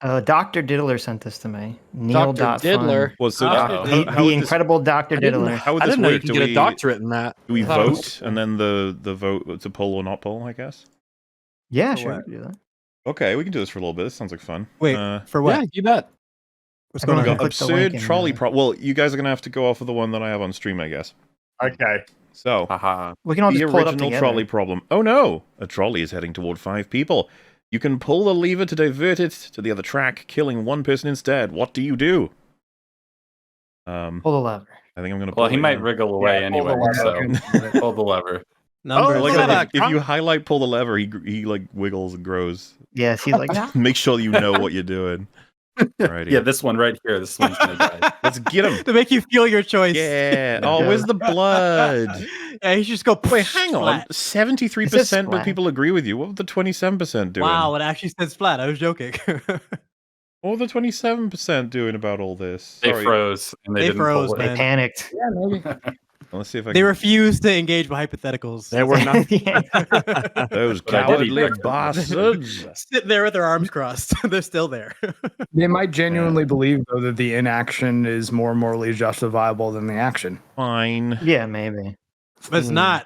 Dr. Diddler sent this to me. Neil. Dr. Diddler. Well, so The incredible Dr. Diddler. How would I this didn't know you work? could get a doctorate in that. Do we I thought it vote was- and then the vote to pull or not pull? I guess. Yeah, For sure. what? We can do that. Okay, we can do this for a little bit. This sounds like fun. Wait, for what? Yeah, you bet. What's Everyone going can on? click the link Absurd and, trolley problem. Well, you guys are gonna have to go off of the one that I have on stream, I guess. Okay. So, Haha. We can all the just pull it up original together. trolley problem. Oh no! A trolley is heading toward 5 people. You can pull the lever to divert it to the other track, killing 1 person instead. What do you do? Pull the lever. I think I'm gonna pull Well, he it might now. wriggle away pull the anyway, lever. so pull the lever. Numbers. I like look at that that. if you highlight pull the lever, he like wiggles and grows. Yes, he's like, "Ah." Make sure you know what you're doing. Alrighty. Yeah, this one right here. This one's gonna die. Let's get him. To make you feel your choice. Yeah. Oh, where's the blood? Yeah, you should just go. Wait, hang on. flat. 73% of flat. people agree with you. What would the 27% doing? Wow, it actually says flat. I was joking. What were the 27% doing about all this? They Sorry. froze and they They didn't froze, pull They it. man. panicked. Yeah, maybe. Let's see if I They can... refused to engage with hypotheticals. They were not. Yeah. Those But I did eat cowardly breakfast. bastards. Sitting there with their arms crossed. They're still there. They might genuinely believe, though, that the inaction is more morally justifiable than the action. Fine. Yeah, maybe. But it's not.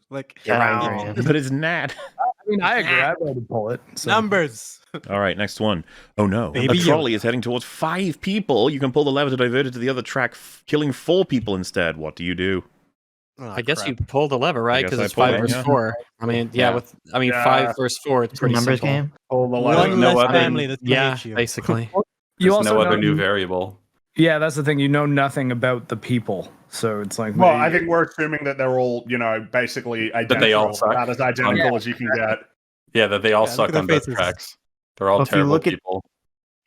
Like Yeah, I agree. But it's not. I mean, I agree. I'd rather pull it. So. numbers. All right, next one. Oh no. Baby a trolley is heading towards 5 people. You can pull the lever to divert it to the other track, killing 4 people instead. What do you do? Oh, I guess crap. you pull the lever, right? guess Because I it's pull 5 it, versus yeah. 4. I mean, Yeah. 5 versus 4. It's It's a pretty numbers simple. game. Pull the One lever. There's no less other- family that's gonna Yeah, hate you. basically. You There's also no other know- new variable. Yeah, that's the thing. You know nothing about the people, so it's like. Well, I think we're assuming that they're all, basically identical. they all suck. About as identical Yeah. as you can get. Yeah, that they all Yeah, look suck at their on both faces. tracks. They're all Well, if you terrible look at- people.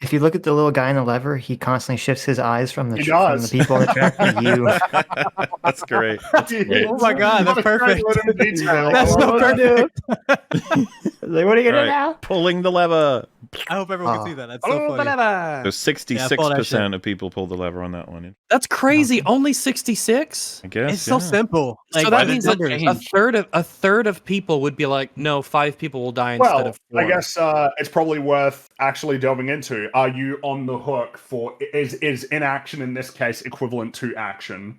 If you look at the little guy in the lever, he constantly shifts his eyes from the He from does. the people on the track to you. That's great. Oh my God, that's perfect. That's so What do I perfect. do? Like, what are you gonna do All now? right, pulling the lever. I hope everyone can see that. That's so funny. So 66% shit. of people pulled the lever on that one. That's crazy. Only 66. I guess. It's so yeah. simple. So Like, that the means that numbers. a third of people would be like, no, 5 people will die instead Well, of 4. I guess it's probably worth actually delving into. Are you on the hook for is inaction in this case equivalent to action,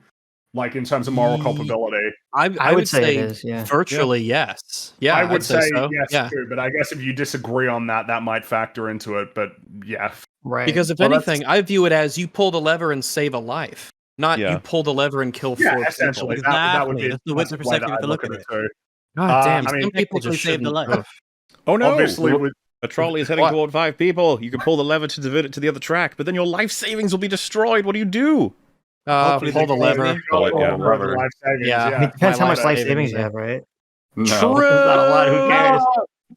like in terms of moral culpability? I would say it is. Yeah. virtually yes. Yeah, I would I'd say so. yes Yeah. too, but I guess if you disagree on that, that might factor into it. But yeah, Right. Because if Well, that's- anything, I view it as you pull the lever and save a life, not Yeah. you pull the lever and kill 4 yeah, people. essentially Exactly. that would be That's the way the way perspective that you have I to look look at at it too. God damn, I some mean, people technically just saved a shouldn't. life. Ugh. Oh no! Obviously, with A trolley is heading What? toward 5 people. You can pull the lever to divert it to the other track, but then your life savings will be destroyed. What do you do? Hopefully Pull the they- lever. Pull it, yeah. Lever. Life savings, Yeah. I mean, it depends My how much life life savings, savings you yeah. have, right? No. That's not a lot. Who cares?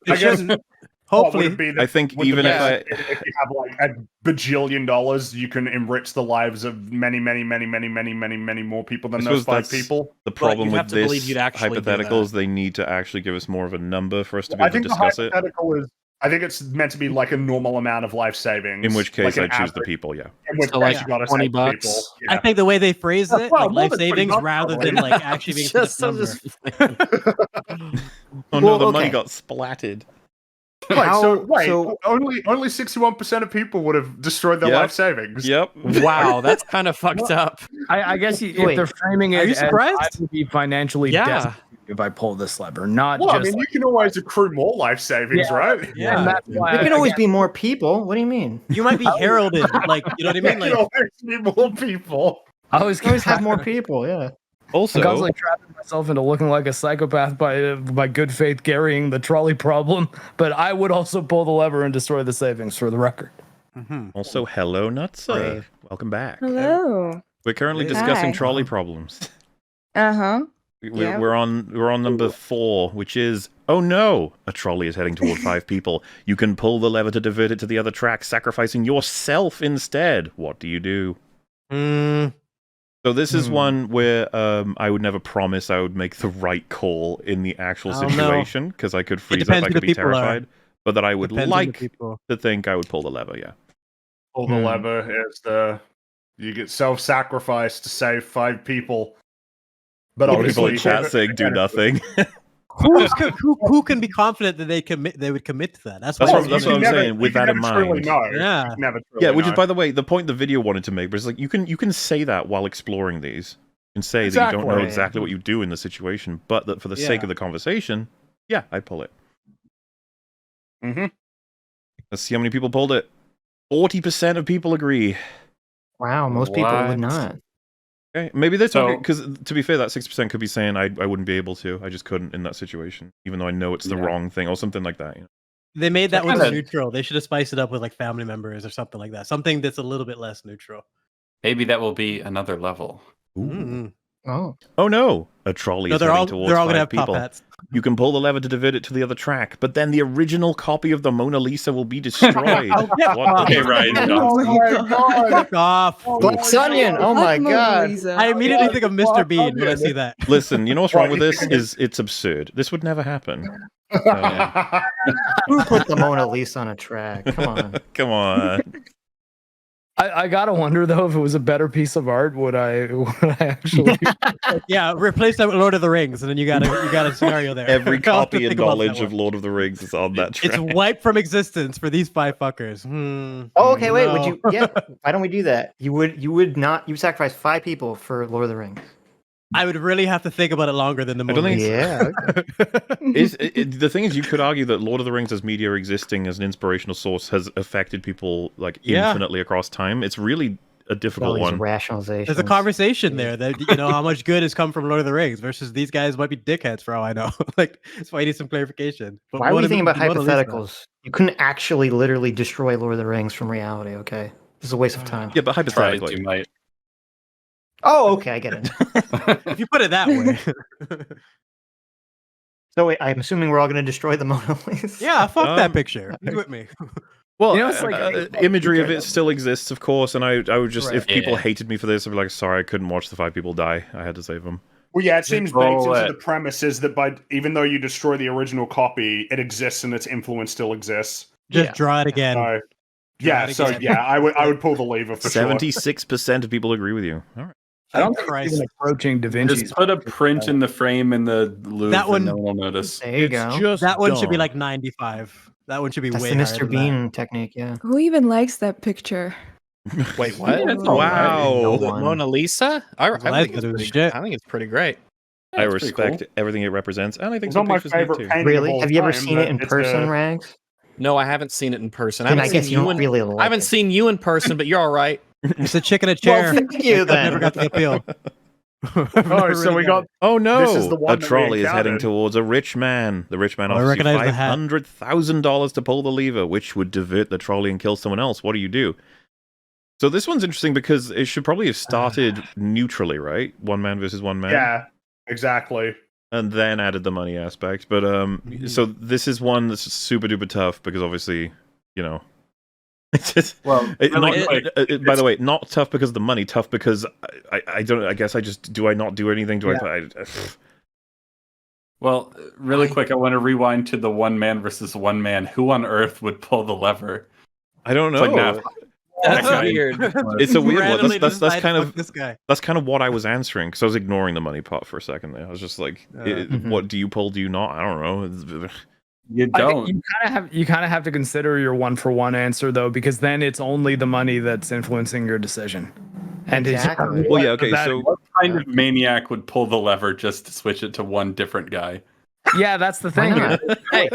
I guess shouldn't. what Hopefully, would it be that I think with the even if best- I... if you have like $1 bajillion, you can enrich the lives of many more people than I those suppose 5 that's people. The problem you'd with have to believe this you'd actually do hypothetical that. is they need to actually give us more of a number for us to be I able to think the discuss it. hypothetical is. I think it's meant to be like a normal amount of life savings. In which case, like I an choose the average, people, yeah. In which So, case, like, you gotta 20 save bucks. people. I Yeah. think the way they phrase it, Well, like more life than 20 savings, bucks, rather than probably. like actually being Just- a number. Oh no, Well, the money okay. got splatted. Wait, How- wait, so- only 61% of people would have destroyed their Yep. life savings. Yep. Wow, that's kind of fucked up. I guess if Wait, they're framing are it you as surprised? I would be financially Yeah. destitute if I pull this lever, not Well, I just. mean, you can always accrue more life savings, Yeah. right? Yeah. And that's why There can I- always be more people. What do you mean? You might be heralded, like you know what I mean. There Like can always be more people. I was You always have more people. Yeah. Also, I'm constantly trapping myself into looking like a psychopath by good faith carrying the trolley problem, but I would also pull the lever and destroy the savings for the record. hello, Nutsa. Brave. Welcome back. Hello. We're currently Hi. discussing trolley problems. Uh-huh. Yeah. We're on number 4, which is, oh no, a trolley is heading toward 5 people. You can pull the lever to divert it to the other track, sacrificing yourself instead. What do you do? So this is one where I would never promise I would make the right call in the actual Oh, no. situation, because I could freeze up, depends I who could the be people are. terrified. But that I would depends on the like people. to think I would pull the lever, yeah. Pull the lever is you get self-sacrifice to save 5 people. But People in obviously, chat saying do nothing. Who can be confident that they would commit to that? That's That's what what, that's what I'm saying. With that in mind, Yeah. Never truly yeah. Which is, know. by the way, the point the video wanted to make. But it's like you can say that while exploring these. You can say that you don't know Exactly. exactly what you do in the situation, but that for the sake of the conversation, yeah, I pull it. Mm-hmm. Let's see how many people pulled it. 40% of people agree. Wow, most people What? would not. Okay, maybe they're So- talking because, to be fair, that 6% could be saying I wouldn't be able to. I just couldn't in that situation, even though I know it's the Yeah. wrong thing or something like that. You know? They made that one kinda- neutral. They should have spiced it up with like family members or something like that. Something that's a little bit less neutral. Maybe that will be another level. Mm. Oh, Oh no! A trolley No, is they're heading all towards they're all 5 gonna have people. top hats. You can pull the lever to divert it to the other track, but then the original copy of the Mona Lisa will be destroyed. Oh, get What the- Okay, Ryan. Oh my God. Fuck off. Glass onion! Oh my Fuck Mona god! Lisa. I immediately think of Mr. Bean when I see that. Listen, you know what's wrong with Right. this? Is it's absurd. This would never happen. Who put the Mona Lisa on a track? Come on. Come on. I gotta wonder though, if it was a better piece of art, would I actually? Yeah, replace that with Lord of the Rings, and then you got a scenario there. Every I'll have to copy and think about that knowledge of one. Lord of the Rings is on that track. It's wiped from existence for these 5 fuckers. Hmm. Oh, okay. Wait. Would No. you? Yeah. Why don't we do that? You would not. You would sacrifice 5 people for Lord of the Rings. I would really have to think about it longer than the I don't movie. think Yeah. The thing is, you could argue that Lord of the Rings as media existing as an inspirational source has affected people like Yeah. infinitely across time. It's really a All difficult these one. rationalizations. There's a conversation there that how much good has come from Lord of the Rings versus these guys might be dickheads for all I know. Like, that's why I need some clarification. But Why are we Mona- thinking about Mona Lisa- hypotheticals? You couldn't actually literally destroy Lord of the Rings from reality. Okay, this is a waste of time. Yeah, but Try hypothetically, to might. Oh, okay, I get it. If you put it that way. So wait, I'm assuming we're all going to destroy the Mona Lisa. Yeah, fuck that Um, picture. You with me? well, You know, it's like- imagery of it still exists, of course. And I would just, if Right. people Yeah. hated me for this, I'd be like, sorry, I couldn't watch the 5 people die. I had to save them. Well, yeah, it seems baked roll into it. the premise is that even though you destroy the original copy, it exists and its influence still exists. Just Yeah. draw it again. So, yeah, it so again. yeah, I would pull the lever for sure. 76% of people agree with you. All right. I don't think Christ. it's even approaching Da Vinci's. Just put a print in the frame in the Louvre That one- and no one will notice. There you go. Just That one should be dumb. like 95. That one should be That's way the higher Mr. than Bean technique. Yeah. Who even likes that picture? Wait, what? Yeah, it's all Wow. No The one. Mona Lisa? I Well, think that's it's good pretty, shit. I think it's pretty great. I Yeah, it's pretty respect cool. everything it represents, and I think It's the not my pictures need favorite to. painting of Really? all Have you ever time, seen it but in it's person, a- Rags? No, I haven't seen it in person. I Then haven't I guess seen you don't in, really like I haven't it. seen you in person, but you're all right. that. It's a chick in a chair. Well, thank you I've never then. got the appeal. Oh, so we got Oh no! This is the one a that we trolley is heading encountered. towards a rich man. The rich man Oh, I offers you recognize the hat. $500,000 to pull the lever, which would divert the trolley and kill someone else. What do you do? So this one's interesting because it should probably have started neutrally, right? One man versus one man. yeah, exactly. And then added the money aspect. But so this is one that's super duper tough because obviously, you know, it's just Well, really quick, by the way, not tough because of the money, tough because I don't. I guess I just do. I not do anything? Do I? well, really quick, I want to rewind to the one man versus one man. Who on earth would pull the lever? I don't It's know. like, nah, That's Okay. weird. It's a weird one. Randomly That's decide kind to of fuck this guy. that's kind of what I was answering because I was ignoring the money part for a second there. I was just like, Mhm. what do you pull? Do you not? I don't know. you I don't. think you kind of have to consider your 1-for-1 answer though, because then it's only the money that's influencing your decision. And it's- Exactly. Well, yeah, okay. that- So What kind of maniac would pull the lever just to switch it to one different guy? yeah, that's the thing. Why not? Hey,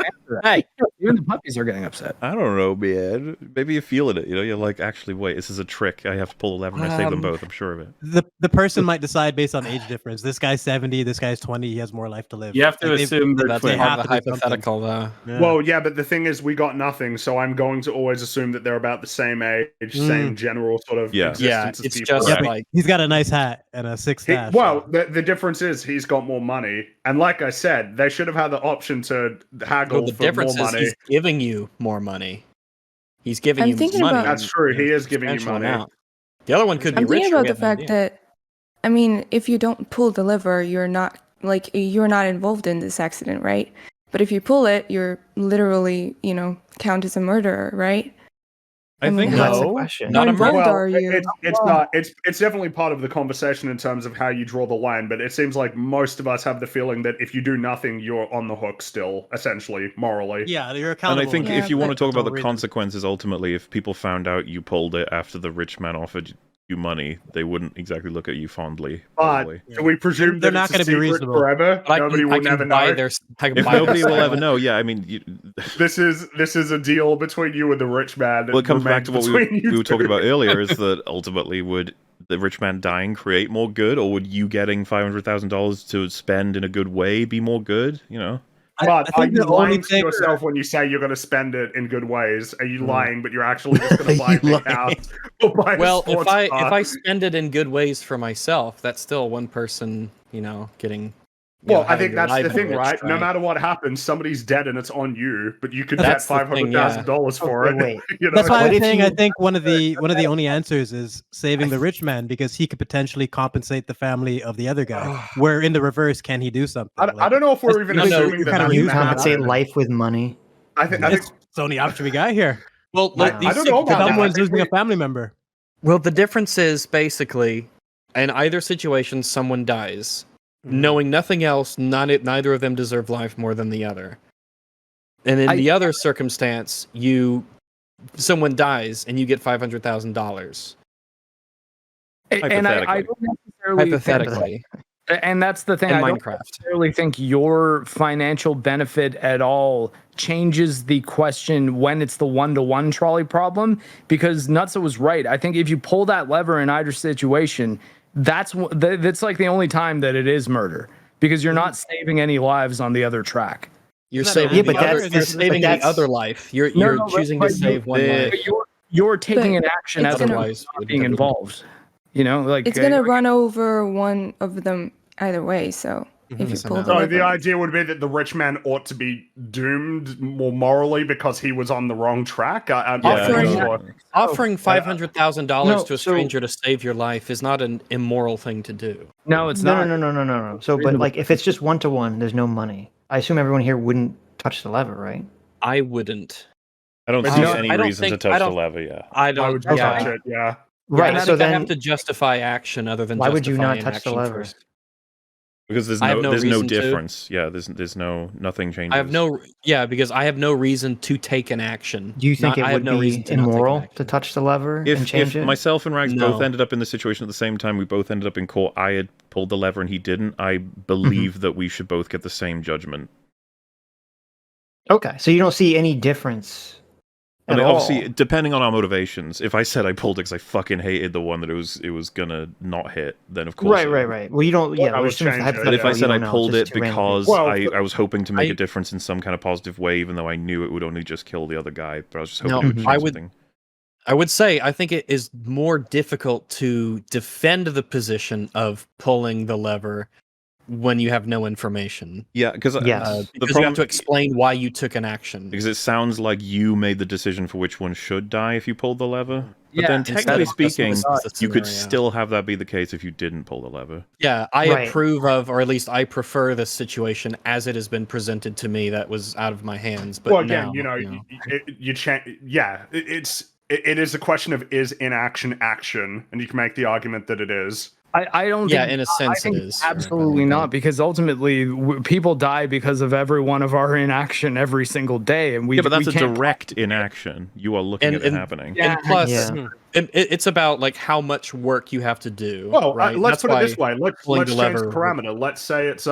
hey. Even the puppies are getting upset. I don't know, man. Maybe you're feeling it. You know, you're like, actually, wait, this is a trick. I have to pull the lever and I save them both. I'm sure of it. The person might decide based on age difference. This guy's 70, this guy's 20, he has more life to live. You have to Like, they've- assume they're That's twins. have more of to a do something. hypothetical, though. Yeah. Well, yeah, but the thing is, we got nothing, so I'm going to always assume that they're about the same age, same general sort of Yeah. Yeah, existence as it's people. just Yeah, but like he's got a nice hat and a six stash. Well, the difference is he's got more money, and like I said, they should have had the option to haggle the for difference more is money. he's giving you more money. He's giving I'm you thinking money. about- That's true. He is giving you substantial money. amount. The other one could be I'm richer. thinking about we the have no fact idea. that, I mean, if you don't pull the lever, you're not involved in this accident, right? But if you pull it, you're literally, count as a murderer, right? I mean, think how that's the No, question. not a involved murder. are you? It's not. It's definitely part of the conversation in terms of how you draw the line. But it seems like most of us have the feeling that if you do nothing, you're on the hook still, essentially, morally. Yeah, you're And accountable. I think Yeah, if you want to but- talk about That's all the reason. consequences, ultimately, if people found out you pulled it after the rich man offered you money, they wouldn't exactly look at you fondly. But Probably. do we presume They're that not it's a gonna be secret reasonable. forever? But Nobody will never buy know. their. I can If buy their nobody will ever silence. know, yeah, I mean, This is a deal between you and the rich man. well, it comes back to what between you we were talking two. about earlier, is that ultimately would the rich man dying create more good, or would you getting $500,000 to spend in a good way be more good? You know, But I are think you the only lying to thing- yourself when you say you're going to spend it in good ways? Are you lying, but you're actually just going to buy a You big lying. house or buy a Well, sports if car? I spend it in good ways for myself, that's still one person, getting. Well, I having think their that's the life thing, enriched, right? No matter what happens, somebody's dead and it's on you, but you could That's get the thing, $500,000 for it. Wait. You know, That's why What I'm if saying you- I think one of the only answers is saving the rich man, because he could potentially compensate the family of the other guy. Where in the reverse, can he do something? I don't know if we're even No, no, assuming you're that kinda that's You reducing gonna it. compensate happen. life with money. I think It's the only option we got here. Well, I these don't know about that. Someone's think losing we- a family member. Well, the difference is basically, in either situation, someone dies. Knowing nothing else, neither of them deserve life more than the other. And in the other circumstance, someone dies and you get $500,000. And I don't necessarily Hypothetically, and that's the thing. in I don't Minecraft. necessarily think your financial benefit at all changes the question when it's the one-to-one trolley problem, because Nutsa was right. I think if you pull that lever in either situation, that's like the only time that it is murder, because you're not saving any lives on the other track. You're Is that saving, Yeah, the but other, that's- you're but saving the that's- other life. You're No, choosing but to save one life. But you're taking But an action it's as gonna- otherwise not being involved. Like It's gonna run over one of them either way. So if you Yes, I pull know. the So lever, the idea would be that the rich man ought to be doomed more morally because he was on the wrong track. I'm not Offering- sure. Offering $500,000 No, to a so- stranger to save your life is not an immoral thing to do. No, it's No, not. no. So, but Reasonable. like, if it's just 1-to-1, there's no money. I assume everyone here wouldn't touch the lever, right? I wouldn't. I don't But see no, any I don't reason to think- touch I the don't- lever. Yeah, I Why don't. would you yeah. touch it? Yeah. Right. I So think I then, have to justify action other than why would you not justifying touch the action lever? first. because there's I have no no there's no reason to. difference. Yeah, there's nothing changes. I have because I have no reason to take an action. do you think I it have would no be reason to not take an immoral action. to touch the lever and If change it? myself and Rags both No. ended up in the situation at the same time, we both ended up in court. I had pulled the lever and he didn't. I believe that we should both get the same judgment. Okay, so you don't see any difference. I mean, at all. obviously, depending on our motivations. If I said I pulled it because I fucking hated the one that it was gonna not hit, then of course. Right. Well, you don't. Well, Yeah, I we're would assuming it's change it, But if hypothetical, I you said I don't know, pulled just it two random because things. Well, I was hoping to make I- a difference in some kind of positive way, even though I knew it would only just kill the other guy, but I was just hoping No, it would change I would- something. I would say I think it is more difficult to defend the position of pulling the lever when you have no information. Yeah, because Yes. Because you have to explain why you took an action. because it sounds like you made the decision for which one should die if you pulled the lever. But Yeah, then, instead technically of just speaking, the you could scenario. still have that be the case if you didn't pull the lever. Yeah, I Right. approve of, or at least I prefer this situation as it has been presented to me that was out of my hands. But Well, again, now, it is a question of is inaction action, and you can make the argument that it is. I don't Yeah, think, in a I sense it think is. absolutely not, because ultimately people die because of every one of our inaction every single day, and we Yeah, but that's we a can't- direct inaction. You are looking at it happening. And plus, Yeah. it's about like how much work you have to do. Well, right? let's That's put it why this way. Let's pulling change the the lever- parameter. Let's say it's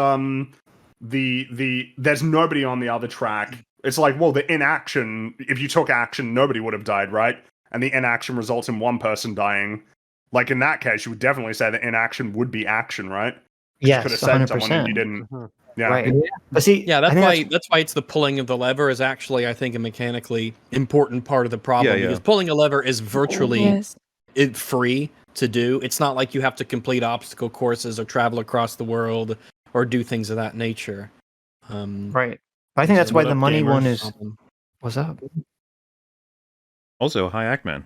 the there's nobody on the other track. It's like, well, the inaction. If you took action, nobody would have died, right? And the inaction results in one person dying. Like in that case, you would definitely say that inaction would be action, right? You could have Yes, said someone and 100%. you didn't. Yeah. Right. But see, Yeah, I that's think why that's why it's the pulling of the lever is actually, I think, a mechanically important part of the problem, Yeah. because pulling a lever is virtually yes. free to do. It's not like you have to complete obstacle courses or travel across the world or do things of that nature. Right. But I think that's why What the up, money one gamers? is. What's up? Also, hi, Ackman.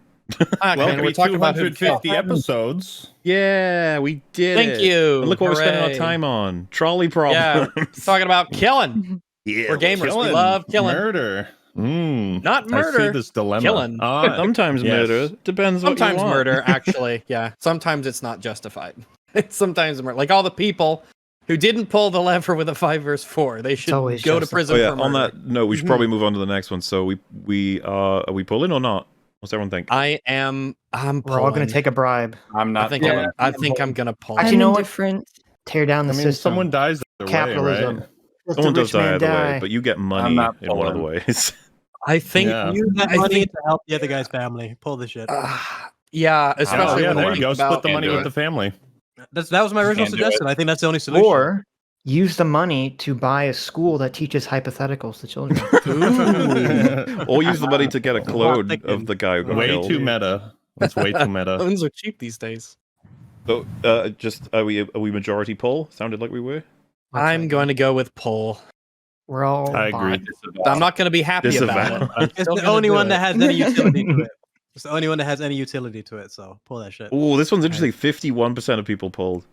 Welcome we're to talking about who 250 episodes. Yeah, we did Thank it. you. And look what we're spending our Hooray. time on. Trolley Yeah, problems. talking about killing. Yeah, We're gamers. We Killing, love killing. murder. Not I see murder. this dilemma. Killing. Sometimes Yes. murder. Depends what you Sometimes want. murder, actually. Yeah. Sometimes it's not justified. It's sometimes murder. Like all the people who didn't pull the lever with a 5 versus 4. They should always go to justified. prison Oh yeah. for On murder. that note, we should probably move on to the next one. So are we pulling or not? What's everyone think? I'm We're all going pulling. to take a bribe. I'm I not. think I'm gonna pull. Actually, I'm you know what? indifferent. Tear down the I mean, system. someone dies either way, Capitalism. right? Let Someone the does rich die man either way, die. but you get I'm money not in one of the pulling. ways. I think. Yeah. Use that I money think- to help the other guy's family. Pull the shit. Yeah, Oh, especially yeah, when there I you go. think about Split the money do with it. the family. That was my original Can't do suggestion. I think that's the only solution. Or use the money to buy a school that teaches hypotheticals to children. Or use the money to get a clone thinking. of the guy who got Way killed. too meta. That's way too meta. Phones are cheap these days. So, are we majority pull? Sounded like we were. I'm going to go with pull. We're all I agree. bought. I'm not going to be happy about Disavow. it. I'm It's still the gonna only do one it. that has any utility to it. It's the only one that has any utility to it. So pull that shit. Oh, this one's interesting. 51% of people pulled.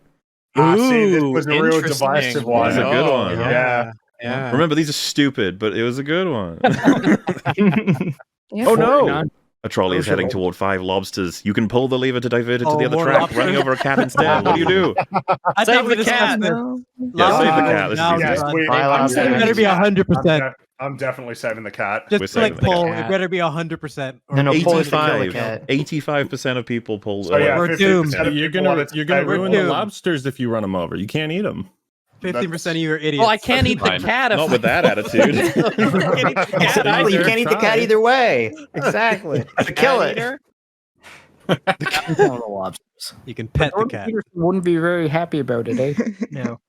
See, this Ooh, was a real interesting. divisive one. That's a good one. Yeah. Yeah. Remember, these are stupid, but it was a good one. Yeah. Oh no! 49. A trolley is Social heading toward 5 lobsters. You can pull the lever to divert it to Oh, the other more track, lobsters? running over a cat instead. What do you do? I Save thought we the cat. discussed this. No. Yeah, save the cat. This is Now easy. Yes, we, Buy I'm, lobster. It saving better be the cat. 100%. I'm definitely saving the cat. We're Just saving click the pull. cat. It better be 100%. No, no, pull it to kill the 85, cat. 85% of people pull. So yeah, We're 50% doomed. of You're people want gonna it to you're gonna stay ruin with the doomed. lobsters if you run them over. You can't eat them. 50% of you are idiots. Well, I can't eat the Fine. cat if Not with that attitude. I can't eat the cat Exactly, you either. can't eat the cat either way. Exactly. To kill Cat it. eater? I'm calling the lobsters. You can pet the Jordan cat. Peterson wouldn't be very happy about it, eh? No.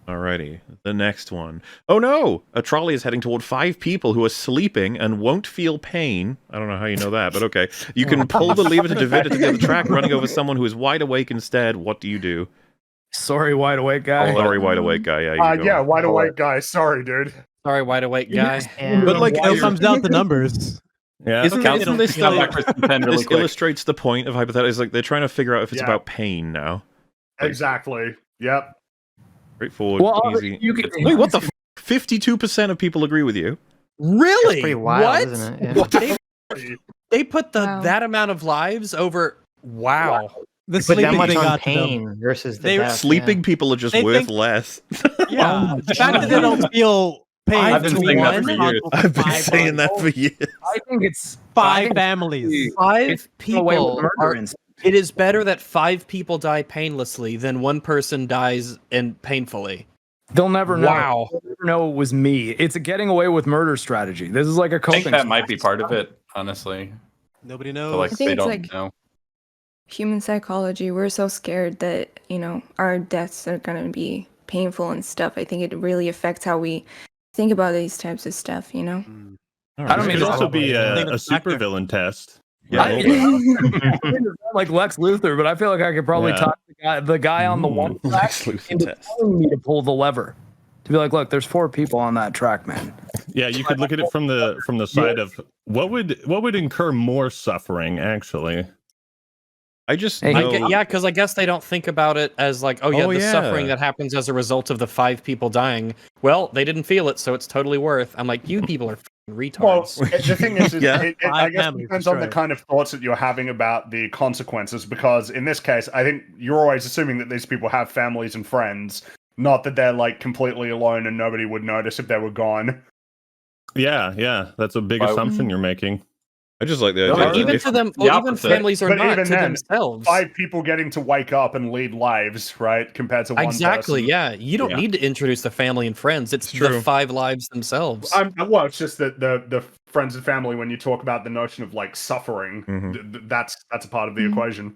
Alrighty, the next one. Oh no! A trolley is heading toward 5 people who are sleeping and won't feel pain. I don't know how you know that, but okay. You can pull the lever to divert it to the other track, running over someone who is wide awake instead. What do you do? Sorry, wide awake guy. Sorry, wide awake guy. Yeah, you go. Yeah, wide awake guy. Sorry, dude. Sorry, wide awake guy. And But like, It comes down to numbers. Yeah. Isn't Count this count the- backwards to 10 really this quick. illustrates the point of hypothetical. It's like they're trying to figure out if it's Yeah. about pain now. Exactly. Yep. Straightforward, Well, easy. you can, Wait, what the? 52% of people agree with you. Really? It's pretty wild, what? isn't it? Yeah. What? They put Wow. that amount of lives over. Wow. The Put that sleeping much thing on got to them. pain versus the They- death, Sleeping people are just They worth think- less. Yeah. Oh, The fact that they don't feel pain. I've been to saying that one for years. responsible for I've been five saying that lives. for years. I think it's Five families. 5 It's away with people murder are. instead. It is better that 5 people die painlessly than 1 person dies and painfully. They'll never know. Wow. They'll never know it was me. It's a getting away with murder strategy. This is like a I coping. think that might be part of it, honestly. Nobody I knows. feel like I think they it's don't like- know. Human psychology. We're so scared that, our deaths are going to be painful and stuff. I think it really affects how we think about these types of stuff, I don't It mean could to also be I a think that's a factor. supervillain test. Yeah, I- hold on. like Lex Luthor, but I feel like I could probably Yeah. talk the guy on the one track Lex Luthor into test. telling me to pull the lever. To be like, look, there's 4 people on that track, man. Yeah, you could look at it from the side of what would incur more suffering actually. I just Hey, know. Yeah, because I guess they don't think about it as like, oh yeah, Oh, the yeah. suffering that happens as a result of the 5 people dying. Well, they didn't feel it, so it's totally worth. I'm like, you people are fucking Well, retards. the thing is, Yeah. I Five guess it families depends on the destroyed. kind of thoughts that you're having about the consequences. Because in this case, I think you're always assuming that these people have families and friends, not that they're like completely alone and nobody would notice if they were gone. Yeah, that's a big Why- assumption you're making. I just like the No, idea. But that even if- to them, the well, even opposite. families are But not even to then, themselves. 5 people getting to wake up and lead lives, right? Compared to one Exactly. person. Yeah, you don't Yeah. need to introduce the family and friends. It's True. the 5 lives themselves. Well, it's just that the friends and family, when you talk about the notion of like suffering, Mhm. that's a part of the Mhm. equation.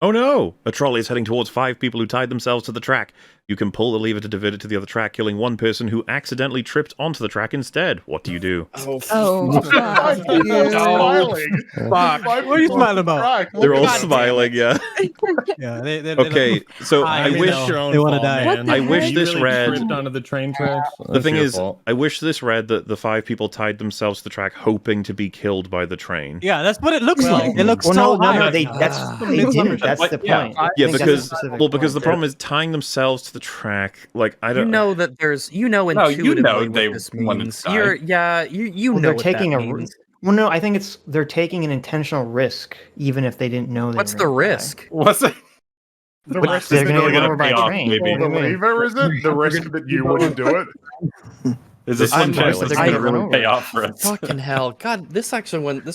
Oh no! A trolley is heading towards 5 people who tied themselves to the track. You can pull the lever to divert it to the other track, killing 1 person who accidentally tripped onto the track instead. What do you do? Oh, Fuck fuck you, you. smiling. Fuck. What are you smiling about? Right. They're all God damn it. smiling, yeah. Yeah. They Okay, so I I mean, wish... no. Your own They wanna fault, die. man. What the I wish heck? this You really read... tripped onto the train tracks. The That's thing your is, fault. I wish this read that the 5 people tied themselves to the track hoping to be killed by the train. Yeah, that's what it looks like. It looks Well, so no, high. they didn't. That's the But, point. I Yeah, think that's because the specific well, because the point. problem is tying themselves to the track. Like I You don't know that there's No, intuitively you know what they this wanted means. to die. You Well, know they're what taking that a means. well, no, I think it's they're taking an intentional risk, even if they didn't know they What's were the gonna die. risk? What's it? The But risk they're is gonna really get run going over to by pay a off. train. Pull the What do you mean? lever, is it? The risk that you wouldn't do it? Is this I'm one chance violent. that's They're going to gonna run really over pay it. off for us? Fucking hell. God, this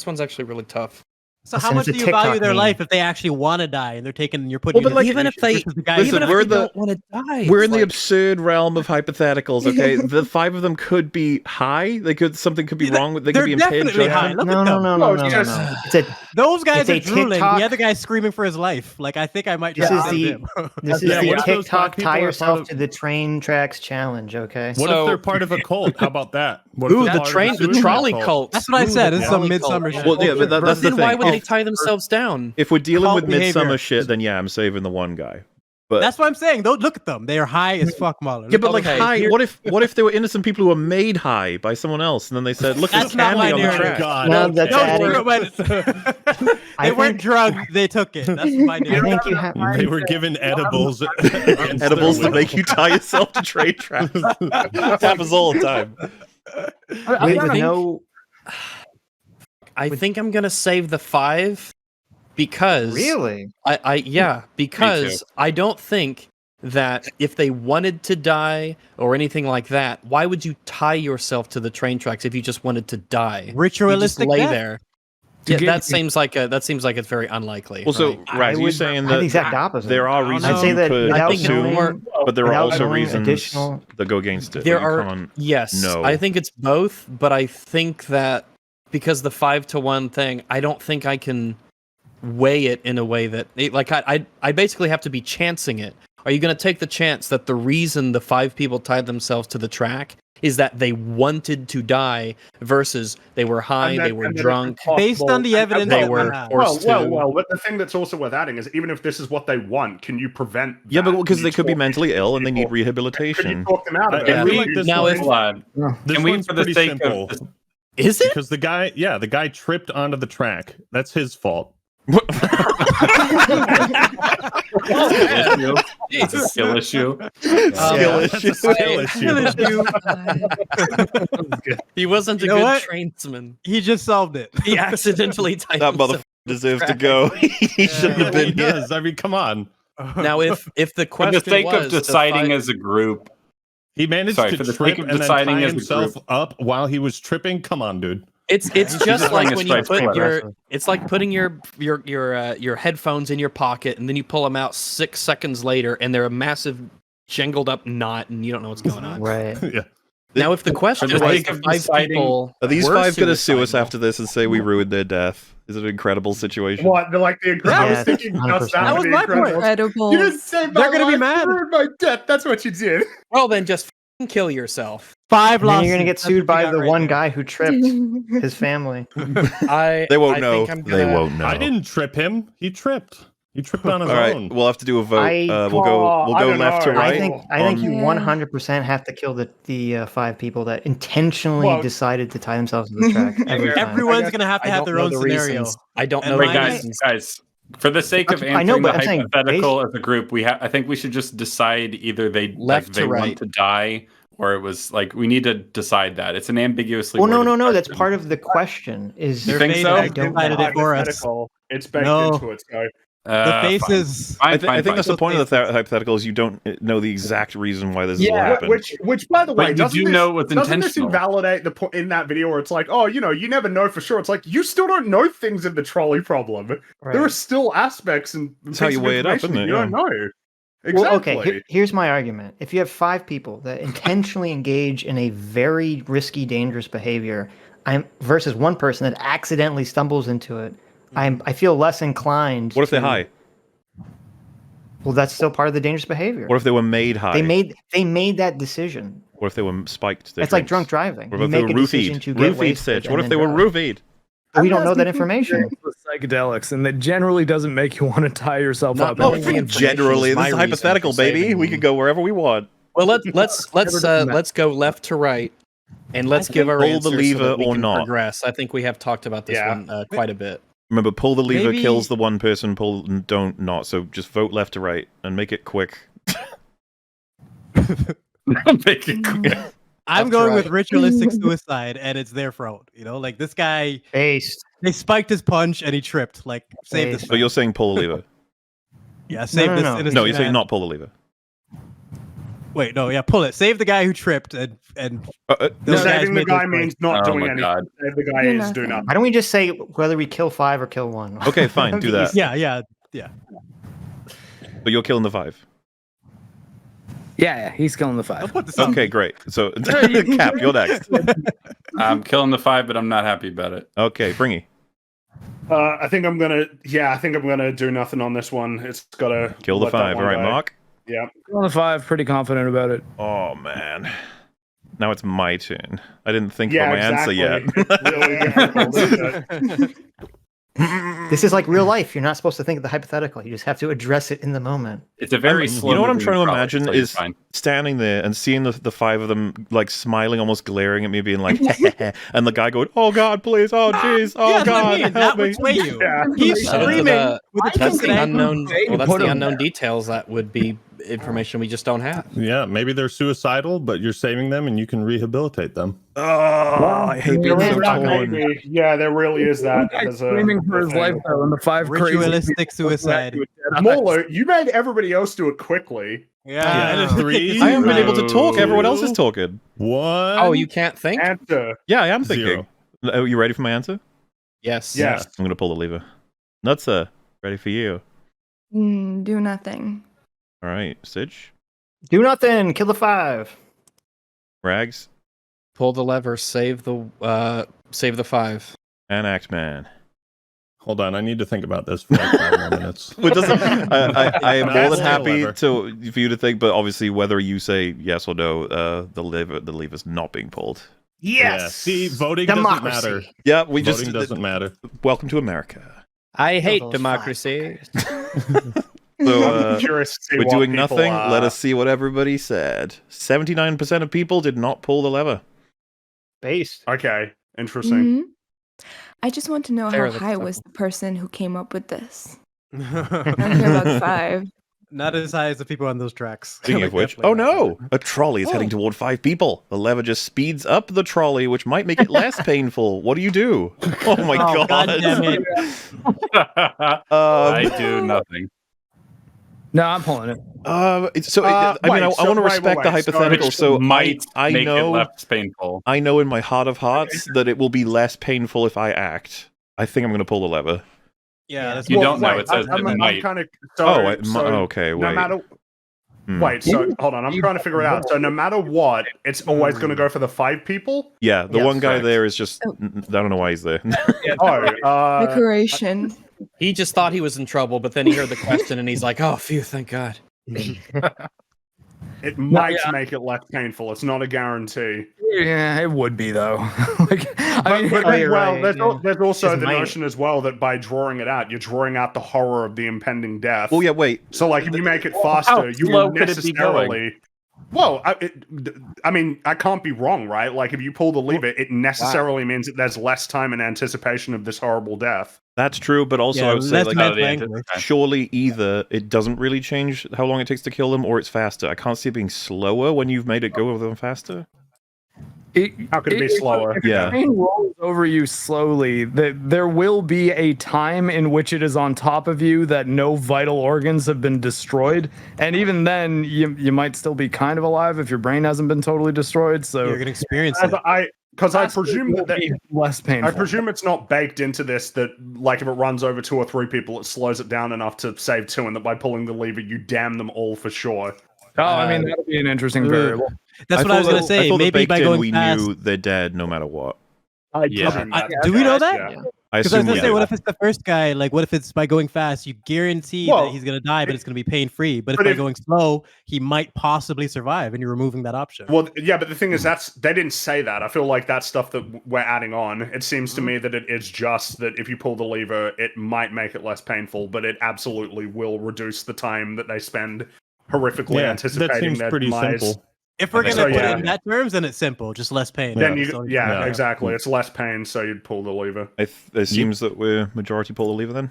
one's actually really tough. So how Listen, much it's do a you value TikTok their meme. life if they actually want to die and they're taking you're putting Well, but, like, even if they listen, even if we're they the- don't want to die, We're it's in the like- absurd realm of hypotheticals, okay? The 5 of them could be high. Something could be wrong with. They could They're be impaired definitely high. judgment. Look No, at no, them. no, No, no, it's no, no, just- no. It's a Those guys It's are a drooling. TikTok- The other guy's screaming for his life. Like I think I might This just is save the him. this is Yeah, the what if those TikTok 5 people tie are part yourself of- to the train tracks challenge, okay? What So- if they're part of a cult? How about that? What Ooh, if the they're part of a the suicide trolley cult? cult. That's what I Ooh, said. the This is some trolley midsummer cult. shit. Well, yeah, but that's the Then why thing. would they tie themselves down? If we're dealing Cult with midsummer behavior. shit, then yeah, I'm saving the one guy. But That's what I'm saying. Don't look at them. They are high as fuck, Mahler. yeah, but like Okay, high. here- What if there were innocent people who were made high by someone else, and then they said, "Look, That's there's not my candy on the narrative. track." God, No, okay. that's No, adding- they I weren't think- drugged. They took it. That's my I narrative. think you have. They were given edibles. Edibles to make you tie yourself to train tracks. It happens all the time. With no, I think I'm gonna save the 5 because really. because I don't think that if they wanted to die or anything like that, why would you tie yourself to the train tracks if you just wanted to die? You just Ritualistic lay death. there. To Yeah, get- that seems like it's very unlikely. Well, so right? Raz, you would- saying I'm the that exact opposite. there are I don't reasons know. I'd say you that could without assume, knowing, but there are without also knowing reasons additional- that go against it. There where you are can't yes, know. I think it's both, but I think that because the 5-to-1 thing, I don't think I can weigh it in a way that I basically have to be chancing it. Are you going to take the chance that the reason the 5 people tied themselves to the track is that they wanted to die versus they were high, And they then- were and then drunk, it's possible- Based on the and- evidence they that we were have. forced to. But the thing that's also worth adding is even if this is what they want, can you prevent? Yeah, but that? because Can they you could be talk mentally these ill and they need people? Could you rehabilitation. talk them out of I- it? I feel like this Now one- if- Hold on. This Can we, one's for the pretty sake simple. of is it? Because the guy tripped onto the track. That's his fault. it's a skill issue. That's a skill issue. He wasn't a You know good what? tradesman. He just solved it. He accidentally tied That himself. motherfucker deserves to go. He shouldn't have He been here. does. I mean, come on. Now, if the For question the sake was of to deciding find- as a group, He managed Sorry, to for the trip sake of and then deciding tie as a himself group. up while he was tripping. Come on, dude. it's just just like throwing a when you strike put player. it's like putting your headphones in your pocket and then you pull them out 6 seconds later and they're a massive jangled up knot and you don't know what's going on. Right. Yeah. Now, if the question For was the sake if of 5 deciding- people Are these were 5 going to sue us suicidal- after this and say we ruined their death? Is it an incredible situation? What? They're like the incredible. I Yeah, was thinking just 100%. that. That was the my point. Incredibles. Incredible. You didn't save my They're gonna be life, mad. you ruined my death. That's what you did. Well, then just f***ing kill yourself. 5 And then losses. you're gonna get That's sued what you by got the right one there. guy who tripped his family. They won't I know. think I'm They gonna- won't know. I didn't trip him. He tripped. He tripped on his All right, own. we'll have to do a vote. I- We'll go I don't left to know. right. I think you Yeah. 100% have to kill the 5 people that intentionally Well- decided to tie themselves to the track every time. Everyone's gonna have to I have don't their know own the scenario. reasons. I don't And know Wait, the mine- guys, reasons. for the sake of I answering know, but the I'm saying hypothetical as a group, I think we should just decide either they Left to want right. to die, or it was like we need to decide that. It's an ambiguously. Well, no, worded no, that's question. part of the question. Is You think fate so? has I don't decided know. it for us. Hypothetical. It's baked No. into it. So The Fine. faces. Fine, I think fine. that's the point of the hypothetical is you don't know the exact reason why this is what yeah, happened. which by the way, But you doesn't do this, know it was doesn't this intentional. invalidate the point in that video where it's like, oh, you never know for sure. It's like you still don't know things in the trolley problem. Right. There are still aspects and That's how you weigh it up, isn't it? You don't Yeah. know. Exactly. Well, okay, here's my argument. If you have 5 people that intentionally engage in a very risky, dangerous behavior, versus one person that accidentally stumbles into it, I feel less inclined. What if they're to- high? Well, that's still part of the dangerous behavior. What if they were made high? They made that decision. What if they were spiked? their It's like drinks? drunk driving. What You if they were make a decision roofied? to get Roofied, wasted Sitch. What and if they then were drive. roofied? We don't know that information. With psychedelics, and that generally doesn't make you want to tie yourself Not up. knowing And the the information Generally, is this my is reason hypothetical, for baby. saving We them. could go wherever we want. Well, let's go left to right, and let's give our Pull the answers so lever that we or can not. progress. I think we have talked about this Yeah. one quite a bit. Remember, pull the lever Maybe- kills the one person. Don't not. So just vote left to right and make it quick. Make it clear. I'm That's going with right. ritualistic suicide, and it's their fault. You know, like this guy, Based. they spiked his punch and he tripped. Like, save this. Based. So you're saying pull the lever? Yeah, save no, this. no. innocent No, you're saying man. not pull the lever. Wait, no, yeah, pull it. Save the guy who tripped, and those guys Saving the made those guy choices. means not Oh doing my anything. God. Save the guy Do is do nothing. nothing. Why don't we just say whether we kill 5 or kill 1? Okay, fine, do that. Yeah. But you're killing the 5. Yeah, he's killing the I'll 5. put this on. Okay, great. So Cap, you're next. I'm killing the 5, but I'm not happy about it. Okay, Bringy. I think I'm gonna do nothing on this one. It's gotta Kill the let that 5. All one right, go. Mark. Yeah. Killing the 5, pretty confident about it. Oh man. Now it's my turn. I didn't think Yeah, about my exactly. answer yet. It's really difficult, isn't it? This is like real life. You're not supposed to think of the hypothetical. You just have to address it in the moment. It's a very You slow. know what I'm moving trying to trolley, imagine so you're is fine. standing there and seeing the 5 of them like smiling, almost glaring at me, being like, and the guy going, "Oh God, please! Oh jeez! Oh Yeah, that's what I God, mean. help That me!" would sway you. Yeah. He's So screaming the- with a That's twisted the ankle. unknown. Well, that's Put the him unknown there. details that would be information we just don't have. Yeah, maybe they're suicidal, but you're saving them and you can rehabilitate them. Oh, I hate being so That torn. maybe. Yeah, there really is that. Guy's as a screaming for his thing. life though, and the 5 crazy. Ritualistic suicide. Molo, you made everybody else do it quickly. Yeah. 3. I haven't been able to talk. Everyone else is talking. 1. Oh, you can't think? Answer. Yeah, I am thinking. 0. Are you ready for my answer? Yes. Yes. I'm gonna pull the lever. Nutsa, ready for you. Do nothing. All right, Sidge, Do nothing. Kill the 5. Rags, Pull the lever. Save the 5. and Axeman. Hold on, I need to think about this for like 5 more minutes. It doesn't, I am more That's than the happy lever. for you to think, but obviously whether you say yes or no, the lever's not being pulled. Yes. Yeah, see, voting Democracy. doesn't matter. Yeah, we Voting just doesn't matter. welcome to America. I hate those democracy. So I'm curious to see we're what doing people, nothing. Let us see what everybody said. 79% of people did not pull the lever. Based. Okay, interesting. Mhm. I just want to know Fair, how that's high tough. was the person who came up with this. I don't care about 5. Not as high as the people on those tracks. Speaking Like, of which, definitely oh not. no, a trolley is heading toward 5 people. The lever just speeds up the trolley, which might make it less painful. What do you do? Oh my Oh, god! God damn it. I do nothing. No, I'm pulling it. I wait, want to so respect the wait, so hypothetical. Which So might I make know, it less painful. I know in my heart of hearts that it will be less painful if I act. I think I'm going to pull the lever. Yeah, that's You what- don't know, wait, it says I'm it might. kind of. Okay, No wait. matter. Hmm. Wait, so hold on. I'm trying to figure it out. So no matter what, it's always going to go for the 5 people. Yeah, the Yes, one guy correct. there is just. Oh. I don't know why he's there. Oh, Decoration. He just thought he was in trouble, but then he heard the question and he's like, "Oh, phew, thank God." it might make it less painful. It's not a guarantee. Yeah, it would be though. Like, I mean, But you're well, right, there's, yeah. there's also Just the might. notion as well that by drawing it out, you're drawing out the horror of the impending death. Oh yeah, wait. So, like, if you make it How faster, you slow will could it be going? necessarily. Well, I mean, I can't be wrong, right? Like, if you pull the lever, it necessarily means that there's less time in anticipation of this horrible death. That's true, but also Yeah, I would say less like mental the anguish. surely either it doesn't really change how long it takes to kill them, or it's faster. I can't see it being slower when you've made it go over them faster. How could it be slower? If Yeah. the train rolls over you slowly, there will be a time in which it is on top of you that no vital organs have been destroyed, and even then, you might still be kind of alive if your brain hasn't been totally destroyed. So You're gonna experience As it. I presume will that be less painful. I presume it's not baked into this that, like, if it runs over 2 or 3 people, it slows it down enough to save 2, and that by pulling the lever, you damn them all for sure. Oh, I mean, that would be an interesting variable. That's what I was thought gonna that- say. thought that Maybe baked by in, going we fast. knew they're dead no matter what. Yeah. presume I- that. do we know that? Yeah. I Because I was assume gonna we say, do. what if it's the first guy? Like, what if it's by going fast, you guarantee Well, that he's gonna die, but it's gonna be pain free. But if but by if- going slow, he might possibly survive, and you're removing that option. Well, yeah, but the thing is, they didn't say that. I feel like that's stuff that we're adding on. It seems to me that it is just that if you pull the lever, it might make it less painful, but it absolutely will reduce the time that they spend horrifically Yeah, anticipating that seems their pretty demise. simple. If we're Okay. gonna So, put yeah. it in that terms, then it's simple, just less pain. Then That's you, the only yeah, thing. exactly. It's less pain, so you'd pull the lever. It seems that we're majority pull the lever then.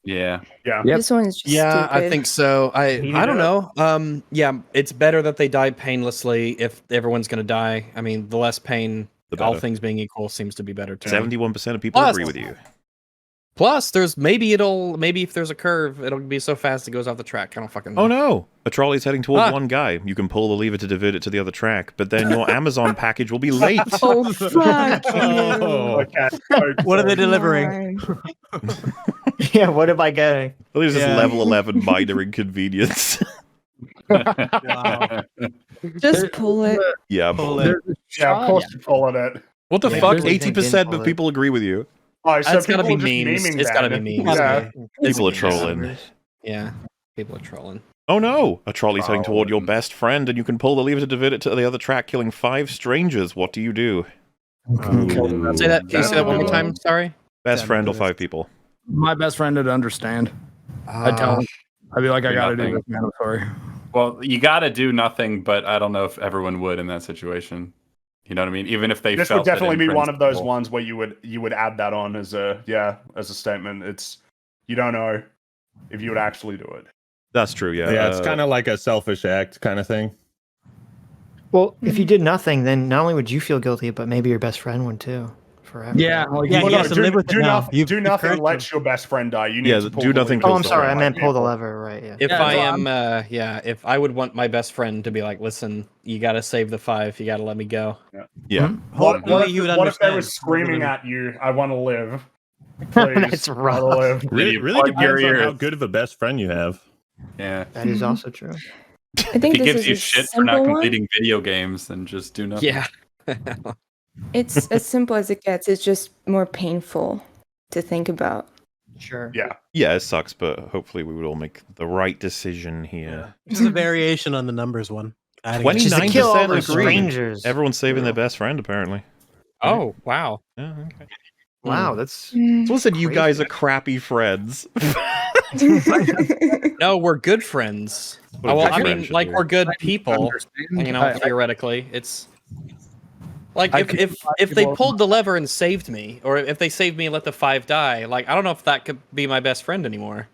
Yeah. Yeah. Yep. This one is just Yeah, stupid. I think so. I do don't it. know. Yeah, it's better that they die painlessly if everyone's gonna die. I mean, the less pain, The all better. things being equal, seems to be better too. 71% of people Plus- agree with you. Plus, there's maybe if there's a curve, it'll be so fast it goes off the track. I don't fucking know. Oh no! A trolley's heading towards Ah. one guy. You can pull the lever to divert it to the other track, but then your Amazon package will be late. Oh fuck you! Oh. Okay. What are they delivering? Come Yeah, what am I getting? Well, there's this Yeah. level 11 minor inconvenience. Wow. on. Just pull it. Yeah, Pull but- it. Yeah, of course you're pulling it. What the Yeah, fuck? there's a- 80% Pull of it. people agree with you. Oh, so That's gotta people be are just memes. memeing It's gotta that. be memes. Yeah. People are memes. trolling. Yeah, people are trolling. Oh no! A trolley's heading toward your Trolling. best friend, and you can pull the lever to divert it to the other track, killing 5 strangers. What do you do? Say that. Can you say that one more Oh. time? Sorry. Best Damn friend or it. 5 people? My best friend would understand. I'd tell him. I'd be like, I Do gotta do nothing. this, man. I'm sorry. Well, you got to do nothing, but I don't know if everyone would in that situation. You know what I mean? Even if they This felt would definitely that in be one of those principle. ones where you would add that on as a statement. It's you don't know if you would actually do it. That's true, yeah. Yeah, it's kind of like a selfish act kind of thing. Well, if you did nothing, then not only would you feel guilty, but maybe your best friend would too. Forever. Yeah, like Yeah, Well, he no, has to live with it now. You've do nothing. encouraged Let your best friend die. You need Yeah, to pull do the nothing lever. Oh, kills I'm the sorry. I friend. meant pull the lever. Right. Yeah. If Yeah, I so am, if I would want my best friend to be like, listen, you gotta save the 5. You gotta let me go. Yeah. Hopefully you would What if they were understand. screaming at you? I want to live. Please, That's I rough. wanna live. Really, you really plug your depends on how ears. good of a best friend you have. Yeah. That is also true. I If think he this gives is you a shit for not simple one. completing video games, then just do nothing. Yeah. It's as simple as it gets. It's just more painful to think about. Sure. Yeah. Yeah, it sucks, but hopefully we would all make the right decision here. This is a variation on the numbers one. Adding Which is to 29% kill all those agree. strangers. Everyone's saving their best friend, apparently. Oh wow. Yeah, okay. Wow, that's Mm. Someone said you Crazy. guys are crappy friends. No, we're good friends. What a Well, good I friend mean, should like do. we're good people. Understand. You know, I- theoretically, it's like I if could- if they pulled the lever and saved me, or if they saved me and let the 5 die, like I don't know if that could be my best friend anymore.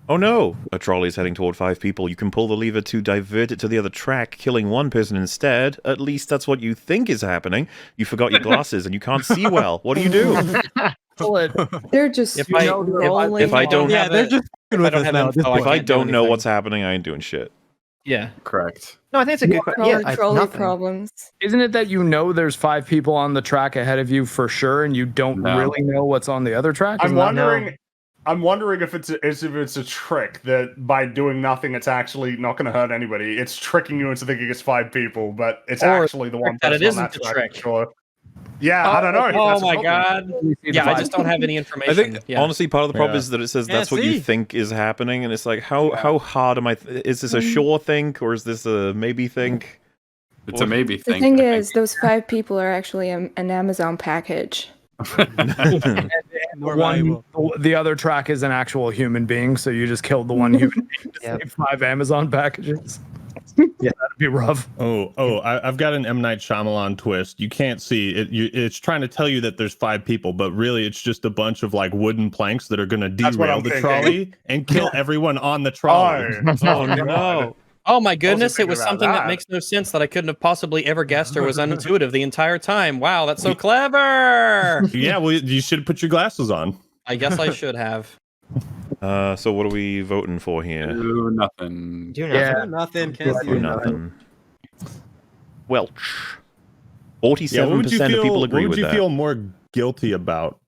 Oh no! A trolley's heading toward 5 people. You can pull the lever to divert it to the other track, killing 1 person instead. At least that's what you think is happening. You forgot your glasses and you can't see well. What do you do? Pull it. They're just If I- rolling. if I don't Yeah, have they're it- just fucking I with don't us have now. at this info, I point. If I can't do don't know anything. what's happening, I ain't doing shit. Yeah. Correct. no. I think it's a good question. Yeah, trolley nothing. problems. Isn't it that you know there's 5 people on the track ahead of you for sure, and you don't No. really know what's on the other track? I'm Isn't that- wondering. I'm wondering if it's a trick that by doing nothing, it's actually not going to hurt anybody. It's tricking you into thinking it's 5 people, but it's Or actually the one that it person on isn't that a track, trick. Sure. Yeah, I don't know. Oh That's the my problem. god. Let me see the Yeah, I 5. just don't have any information. I think yeah. honestly, part of the problem Yeah. is that it says Yeah, that's what you see? think is happening, and it's like how hard am I? Is this a sure think or is this a maybe think? It's a maybe The thing. thing I is, those 5 people are actually an Amazon package. More One, valuable. the other track is an actual human being, so you just killed the one human being to Yep. save 5 Amazon packages. Yeah, that'd be rough. I've got an M. Night Shyamalan twist. You can't see it. It's trying to tell you that there's 5 people, but really it's just a bunch of like wooden planks that are going to That's what derail I'm the thinking. trolley and kill everyone on the trolley. Oh no! Oh my goodness, it thinking was about something that that. makes no sense that I couldn't have possibly ever guessed or was unintuitive the entire time. Wow, that's so clever. Yeah, well, you should put your glasses on. I guess I should have. So what are we voting for here? Do nothing. Do nothing. Yeah. Nothing. Can't see Do it. nothing. Welch. Yeah, what 47% would you of feel? people What agree would with you that. feel more guilty about?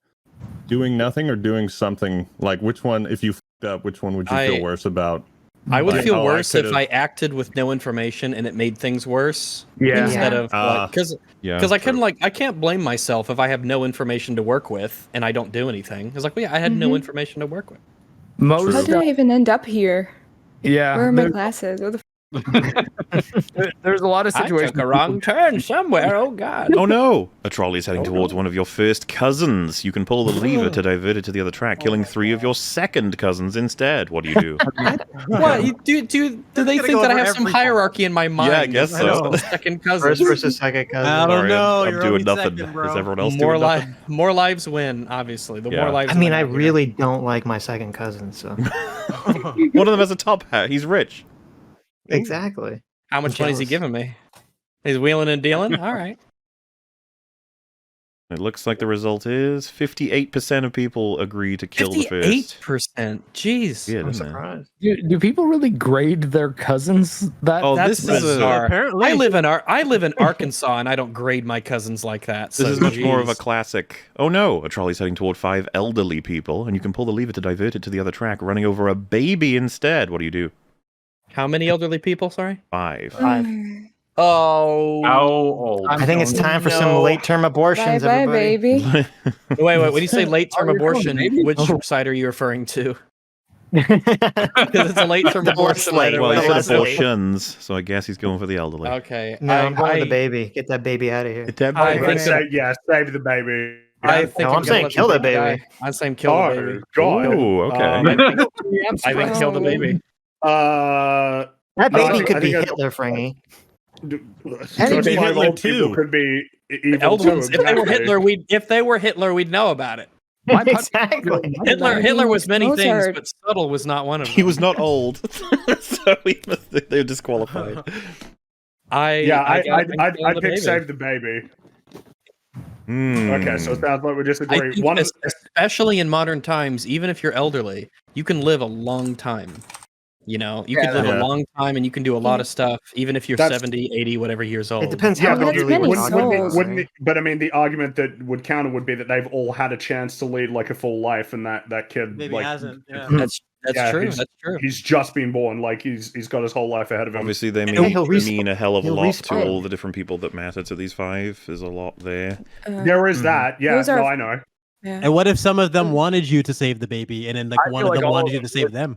Doing nothing or doing something? Like which one? If you f***ed up, which one would you feel worse about? I would Like, feel oh, I worse if could've- I acted with no information and it made things worse. Yeah. Instead Yeah. of because Yeah, I true. couldn't I can't blame myself if I have no information to work with and I don't do anything. It's like, well, yeah, I had no Mhm. information to work with. How Most, did I even end up here? yeah. Where are my there- glasses? What the There's a lot of I situations. took a wrong turn somewhere. Oh God. Oh no! A trolley is heading towards one of your first cousins. You can pull the lever to divert it to the other track, killing 3 of your second cousins instead. What do you do? What? Do they think that I have some hierarchy in my mind? Yeah, I guess so. The second cousin. First versus second cousin. I don't Sorry, know. I'm You're doing only nothing. second, bro. Is everyone else More doing nothing? more lives win. Obviously, the Yeah. more lives. I mean, win, I the better. really don't like my second cousin, so One of them has a top hat. He's rich. exactly. How much money is he jealous. giving me? He's wheeling and dealing. All right. It looks like the result is 58% of people agree to kill the first. 58%. Jeez. Yeah, I'm isn't it? surprised. Do people really grade their cousins? Oh, That's this is bizarre. Apparently. I live in Arkansas, and I don't grade my cousins like that. This so is much more of a geez. classic. Oh no, a trolley's heading toward 5 elderly people, and you can pull the lever to divert it to the other track, running over a baby instead. What do you do? How many elderly people? Sorry. 5. Oh. How old? I think it's time for some No. late-term Bye abortions, bye, everybody. baby. Wait. When you say late-term you're calling abortion, baby? which side are you referring to? Because it's a late-term abortion. late. either Well, way. he That's said late. abortions, so I guess he's going for the elderly. Okay. No, I'm going with the baby. Get that baby out of here. Get that I baby. think Say, yeah, save the baby. I think No, I'm gonna saying let kill the baby baby. die. I'm saying kill the baby. God. Oh, okay. I think kill the baby. Uh, That No, I baby think- could I be think I- Hitler, Frangy. Any be Hitler old people too. could be The evil elder too. ones, if they were exactly. Hitler, we'd know about it. Exactly. Hitler was many Those things, are- but subtle was not one of them. He was not old, so they're disqualified. I'd pick save the baby. Okay, so it sounds like we I disagree. think One of especially in modern times, even if you're elderly, you can live a long time. You know, you can live Yeah. a long time and you can do a lot of stuff, even if you're That's- 70, 80, whatever years old. It depends yeah, how but elderly it's we're many talking about. souls. right? but I mean, the argument that would counter would be that they've all had a chance to lead like a full life, and that kid Maybe like hasn't. Yeah. That's Yeah, true. he's- That's true. he's just been born. Like he's got his whole life ahead of him. Obviously, they Yeah, he'll mean a hell of a he'll lot to respawn. all the different people that matter to these 5. There's a lot there. There is that. Yeah, Those are- no, I know. Yeah. And what if some of them wanted you to save the baby, and then like I one feel of like them all wanted of you them to save them?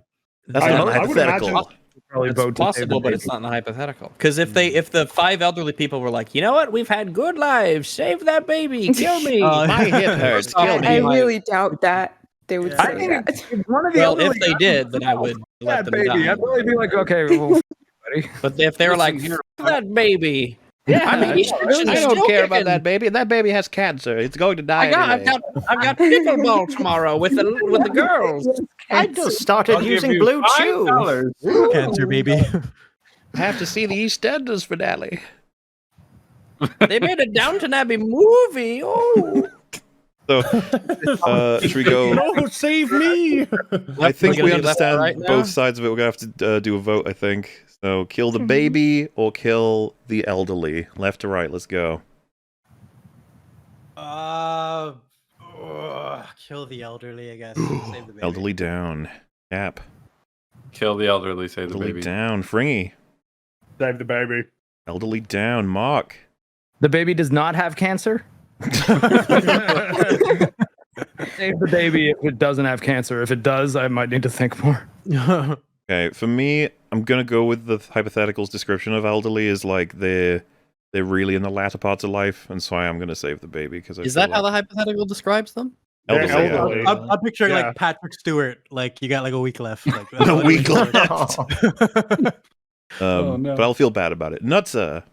That's I not would hypothetical. imagine- Probably It's vote to save possible, the but it's baby. not in the hypothetical. Because if the 5 elderly people were like, you know what, we've had good lives, save that baby, kill me, My hip hurts, Kill I, me. I really doubt that they would I say think that. if one of the Well, elderly if they guys did, was then I would let that them baby, die. I'd probably be like, okay, well, buddy. But if they were like, Listen here, that baby, Yeah, I mean, he's still kicking. that baby. That baby has cancer. It's going to die. I've got pickleball tomorrow with the girls. I just started I'll give using you Blue Chew. $5. Cancer baby. I have to see the EastEnders finale. They made a Downton Abbey movie. Oh, So, should we go? No, save me! I think We're we gonna do left or understand right now? both sides of it. We're gonna have to do a vote. I think so. Kill the baby or kill the elderly. Left to right. Let's go. Kill the elderly, I guess. Save the baby. Elderly down. Cap. Kill the elderly, save the Elderly baby. down. Fringy. Save the baby. Elderly down. Mark. The baby does not have cancer. Save the baby if it doesn't have cancer. If it does, I might need to think more. Okay, for me, I'm gonna go with the hypothetical's description of elderly is like they're really in the latter parts of life, and so I am gonna save the baby because is that how the hypothetical describs them? They're elderly? yeah. elderly. I'm picturing Yeah. like Patrick Stewart, like you got like a week left. Like, A week left. Oh. no. But I'll feel bad about it. Nutsa.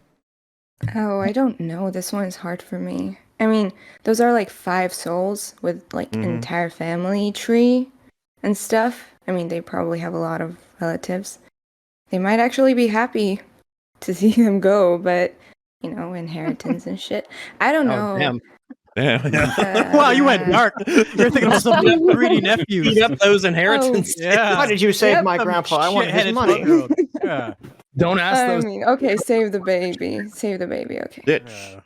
Oh, I don't know. This one is hard for me. I mean, those are like 5 souls with like an Mhm. entire family tree and stuff. I mean, they probably have a lot of relatives. They might actually be happy to see them go, but you know, inheritance and shit. I don't know. Oh, damn. Yeah. wow, you went dark. You're thinking about some greedy nephews. Eat up those inheritances. Yeah. Why did you save Yep. my grandpa? I want his Shit-headed money. 12-year-old. Yeah. Don't ask I those. mean, okay, save the baby. Save the baby. Okay. Ditch. Yeah.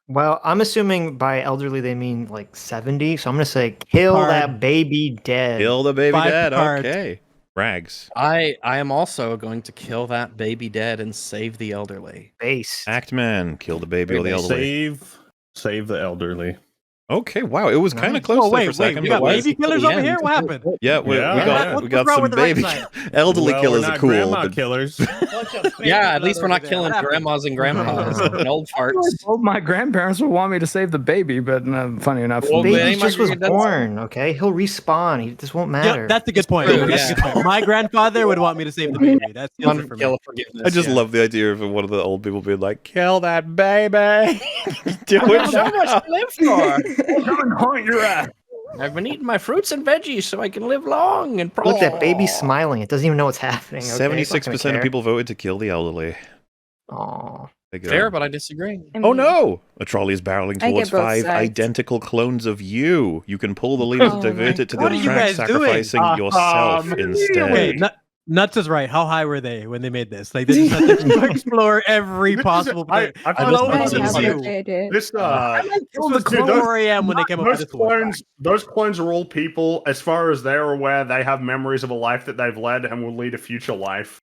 Well, I'm assuming by elderly they mean like 70, so I'm gonna say kill Hard. that baby dead. Kill the baby 5 dead. cards. Okay. Rags. I am also going to kill that baby dead and save the elderly. Base. Act man. Kill the baby or the elderly. Save the elderly. Okay, wow, it was kind of close Oh, there for a wait, second. we but got why- baby killers over here? What happened? Yeah, we Yeah. got What's wrong some with the right baby. side? Elderly Well, killers we're are not cool. grandma But killers. Yeah, at least we're not What killing happened? grandmas and grandpas Yeah. and old I farts. hope my grandparents would want me to save the baby, but funny enough, Well, Baby they might just was be- that's- born, okay? He'll respawn. This won't matter. Yeah, that's a good point. true, That's a yeah. good point. My grandfather would want me to save the baby. That's the answer for me. Kill of forgiveness. I just yeah. love the idea of one of the old people being like, "Kill that baby." Do it so much now. to live for. Come and haunt your ass. I've been eating my fruits and veggies so I can live long and Look, that baby's smiling. It doesn't even know what's happening. Okay? 76% of people voted to kill the elderly. Oh, There you go. Fair, but I disagree. I Oh mean, no! A trolley is barreling I get towards both 5 sides. identical clones of you. You can pull the lever Oh to divert my it to the God. other What are you track, guys doing? sacrificing yourself instead. Okay, Nuts is right. How high were they when they made this? Like they just had to explore every This is- possible. I I found know this it's part I of you. the- I did. This The dude, those- where I am when they came up with those this one. clones, those clones are all people. As far as they're aware, they have memories of a life that they've led and will lead a future life.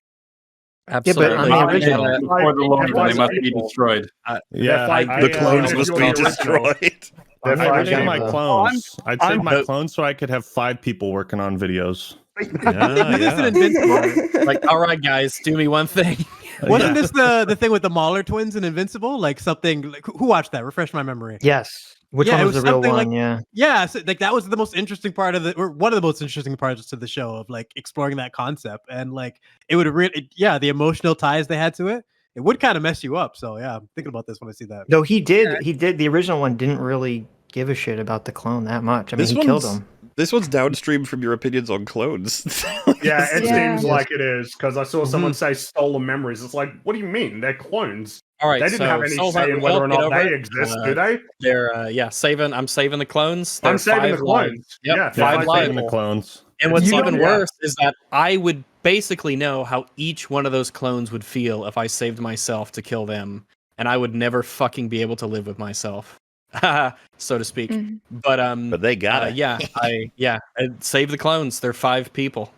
Absolutely. on the original- Before the Lord, Yeah, they must be people. destroyed. Yeah, The clones must be destroyed. They're I I five take Yeah. my people. clones. I take my I'm- clones so I could have 5 people working on videos. Yeah, This is yeah. Invincible. Like, all right, guys, do me one thing. Wasn't this the thing with the Mauler twins in Invincible? Like something. Like, who watched that? Refresh my memory. yes. Which Yeah, one it was was the real something one? like- Yeah. Yeah, so, like that was the most interesting part of the, or one of the most interesting parts to the show of like exploring that concept, and like it would really, yeah, the emotional ties they had to it, it would kind of mess you up. So yeah, I'm thinking about this when I see that. Though he did. The original one didn't really give a shit about the clone that much. I mean, This he killed one's- him. This one's downstream from your opinions on clones. Yeah, it Yeah. seems like it is because I saw someone Mm-hmm. say stolen memories. It's like, what do you mean? They're clones. All right, They didn't so have any Soul say in Hunter, whether or get not over they it. exist, do they? They're I'm saving the clones. I'm They're saving the 5 lives. clones. Yep, Yeah, 5 five lives. Taking the clones. And what's You even don't- worse is that I would basically know how each one of those clones would feel if I saved myself to kill them, and I would never fucking be able to live with myself, so to speak. Mhm. But they got it. yeah, I'd save the clones. They're 5 people,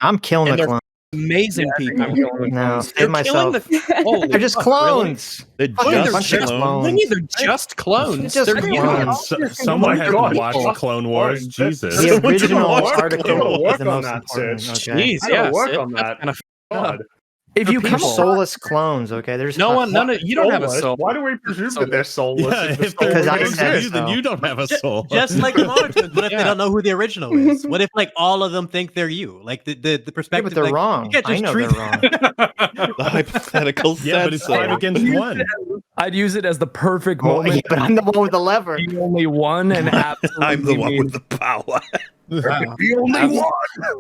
I'm killing And the they're clone. amazing people. No, You're save myself. killing the. Holy They're just fuck, really? clones. They're Fucking just bunch of clones. What do you mean they're just clones? Just They're clones. Someone had to God. watch Clone Wars. Jesus. The Someone should original watch the article clone. is Work the on most that, important. Sid. Okay. Jeez, I gotta yeah, work Sid, on that's that. kinda God. if you They're come up, soulless clones. Okay, there's No one, none of you don't have a Soulless? soul. Why do we presume that they're soulless? Yeah, if the if soul they're Because I doesn't said you, exist? then so. you don't have a soul. Just like the Mauler twins. What if Yeah. they don't know who the original is? What if like all of them think they're you? Like the Yeah, perspective. but they're like, wrong. You can't I just know treat they're wrong. The hypothetical Yeah, but it's said 5 so. against 1. I'd use it as the perfect Oh, moment. yeah, but I'm the one with the lever. The only one, and absolutely I'm the one mean- with the power. Wow. The only one.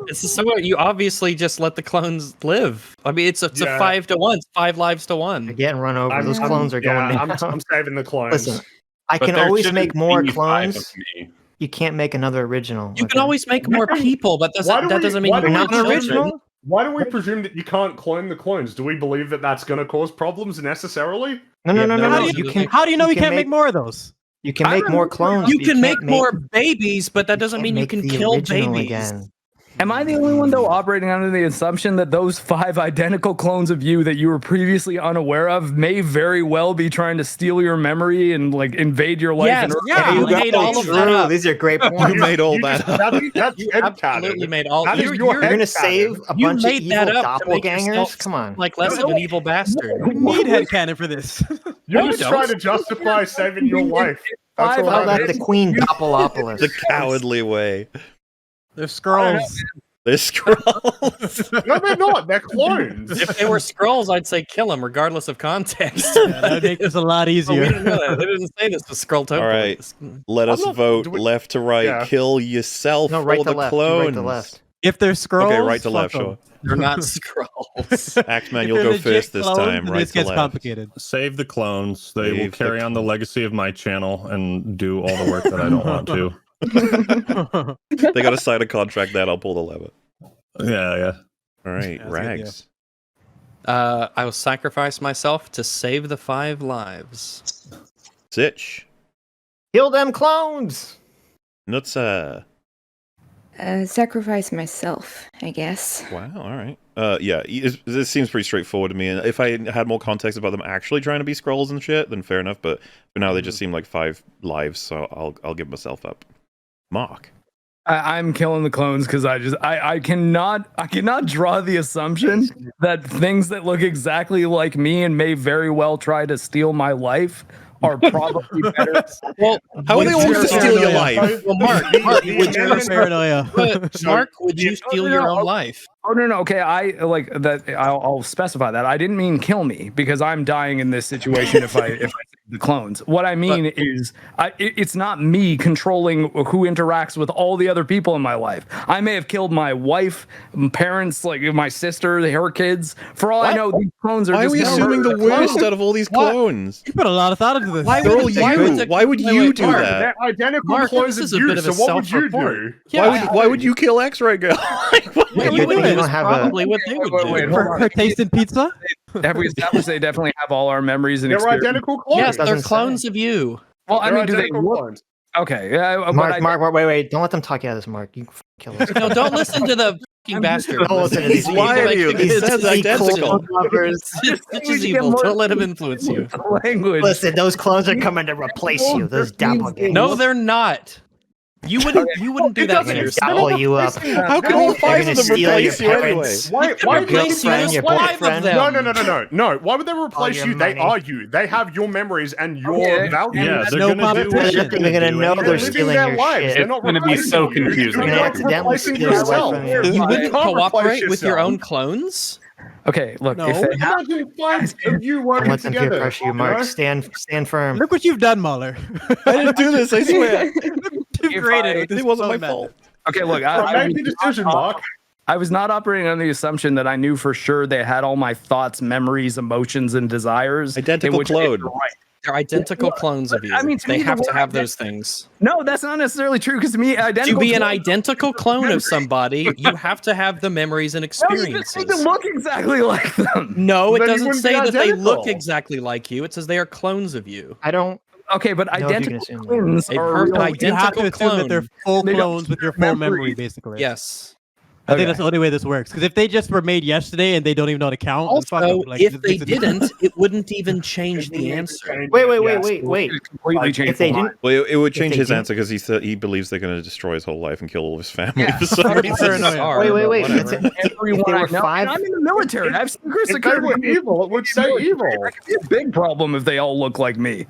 It's so you obviously just let the clones live. I mean, it's a Yeah. 5 to 1, it's 5 lives to They're 1. getting run over. Those clones are going Yeah, down. I'm saving the clones. Listen, I But can there always shouldn't make more be 5 clones. of me. You can't make another original. You can okay? always make more people, but Why do that we- doesn't mean why you're do we not Not an children? original. Why do we presume that you can't clone the clones? Do we believe that that's going to cause problems necessarily? No, no, Yeah, no, no, no, no. no, You no, can. How do you know You we can can't make more of those? You can make more clones. You but can make can't more babies, but that you doesn't can't mean you make can the kill original babies. again. Am I the only one though operating under the assumption that those 5 identical clones of you that you were previously unaware of may very well be trying to steal your memory and like invade your life? Yes, and yeah, you like, made all of that True. up. These are great You points. made all You that just- up. That's You head absolutely canon. made all. That is You're, your You're head gonna canon. save a you bunch of made that evil up to make doppelgangers? yourself Come on. like less of an evil bastard. We need headcanon for this. You're No, just you trying don't. to justify saving your life. That's Five all Call that that is. the Queen Doppelopoulos. The cowardly way. They're scrolls. They're scrolls. No, they're not. They're clones. If they were scrolls, I'd say kill them, regardless of context. Yeah, that would make this a lot But we easier. didn't know that. They didn't say this was scroll token. All right. Let us not- vote do we- left to right. Yeah. Kill yourself No, right or to the left. You clones. Right to left. If they're scrolls, Okay, right to fuck left, them. sure. They're not scrolls. Axeman, If you'll they're go legit first this clones, time. then Right this to gets left. complicated. Save the clones. They will Save the carry on the clones. legacy of my channel and do all the work that I don't want to. They got to sign a contract. Then I'll pull the lever. Yeah. All right, that's a good Rags. I will sacrifice myself to save the 5 lives. Sitch. Kill them clones. Nutsa. Sacrifice myself, I guess. Wow, all right. Yeah, this seems pretty straightforward to me. And if I had more context about them actually trying to be scrolls and shit, then fair enough. But for now, they just seem like 5 lives, so I'll give myself up. Mark. I'm killing the clones because I cannot draw the assumption that things that look exactly like me and may very well try to steal my life are probably better. Well, How are they always to steal your life? Well, Mark, would you, Paranoia. Mark, would you steal your own life? Oh no, okay. I like that. I'll specify that. I didn't mean kill me because I'm dying in this situation if I save the clones. What I mean is, it's not me controlling who interacts with all the other people in my life. I may have killed my wife, parents, like my sister, her kids. For all I know, these clones are. Why are just we gonna assuming murder the worst out of all these clones? You put a lot of thought into this. They're all you. Why would you do Mark, that? they're identical Mark, clones this is of a you, bit of so a what would you self-report. do? Why would you kill X-Ray Girl? What you would you do don't is have probably what they would do. wait, hold For her taste in pizza? Have we established they definitely have all our memories and They're experience? identical clones. Yes, they're doesn't say. clones of you. Well, I They're mean, do they identical look? clones. Okay, yeah, Mark, wait, don't let them talk you out of this, Mark. You kill us. No, don't listen to the fucking bastard. Don't listen to these He's lying to you. He It's says identical. Which is evil. Don't let him influence you. language. Listen, those clones are coming to replace you. Those doppelgangers. No, they're not. You wouldn't do that to They're gonna yourself. gobble you up. How can all 5 gonna of them steal your replace you anyway? parents. Why Your would they replace you girlfriend, as your 5 of boyfriend. them. No. Why would they replace your you? They money. are you. They have your memories and your Yeah. values. Yeah, they're No gonna do what competition. you're They're gonna do know anyway. they're living stealing their your lives. shit. They're It's not gonna be replacing so you. confusing. You're You're gonna not accidentally replacing steal your yourself. life from You you. wouldn't can't cooperate replace with your yourself. own clones? Okay, look, No. if they have, Imagine 5 of you Don't working let them peer together. pressure you, Mark. Stand firm. Look what you've done, Mahler. I didn't do this, I swear. You've created with this It wasn't my clone fault. okay, look, Make the decision, Mark. I was not operating on the assumption that I knew for sure they had all my thoughts, memories, emotions, and desires. Identical in which case clone. they're right. They're identical clones of you. I mean, to they me, have the to word have those things. No, that's not necessarily true because to me, To identical. be an twins- identical clone of somebody, you have to have the memories and No, you just need to experiences. look exactly like them. No, it Then you doesn't wouldn't be say that they look identical. exactly like you. It says they are clones of you. I don't. Okay, but No, if you can identical assume that. twins A are perfect real- identical You have to assume that they're clone. full They don't clones with your full memories. memory, basically. Yes. I think Okay. that's the only way this works. Because if they just were made yesterday and they don't even know how to count, then fuck Also, them. Like, if it's- they it's a- didn't, it wouldn't even change the answer. Wait. It completely changed If they the line. didn't, Well, it would change they his didn't- answer because he believes they're going to destroy his whole life and kill all of his family Yeah. for some reason. Paranoia. wait. Whatever. If they Everyone I were know, 5, and I'm in the military. I've secret If they security. were evil, it would say evil. That could be a big problem if they all look like me.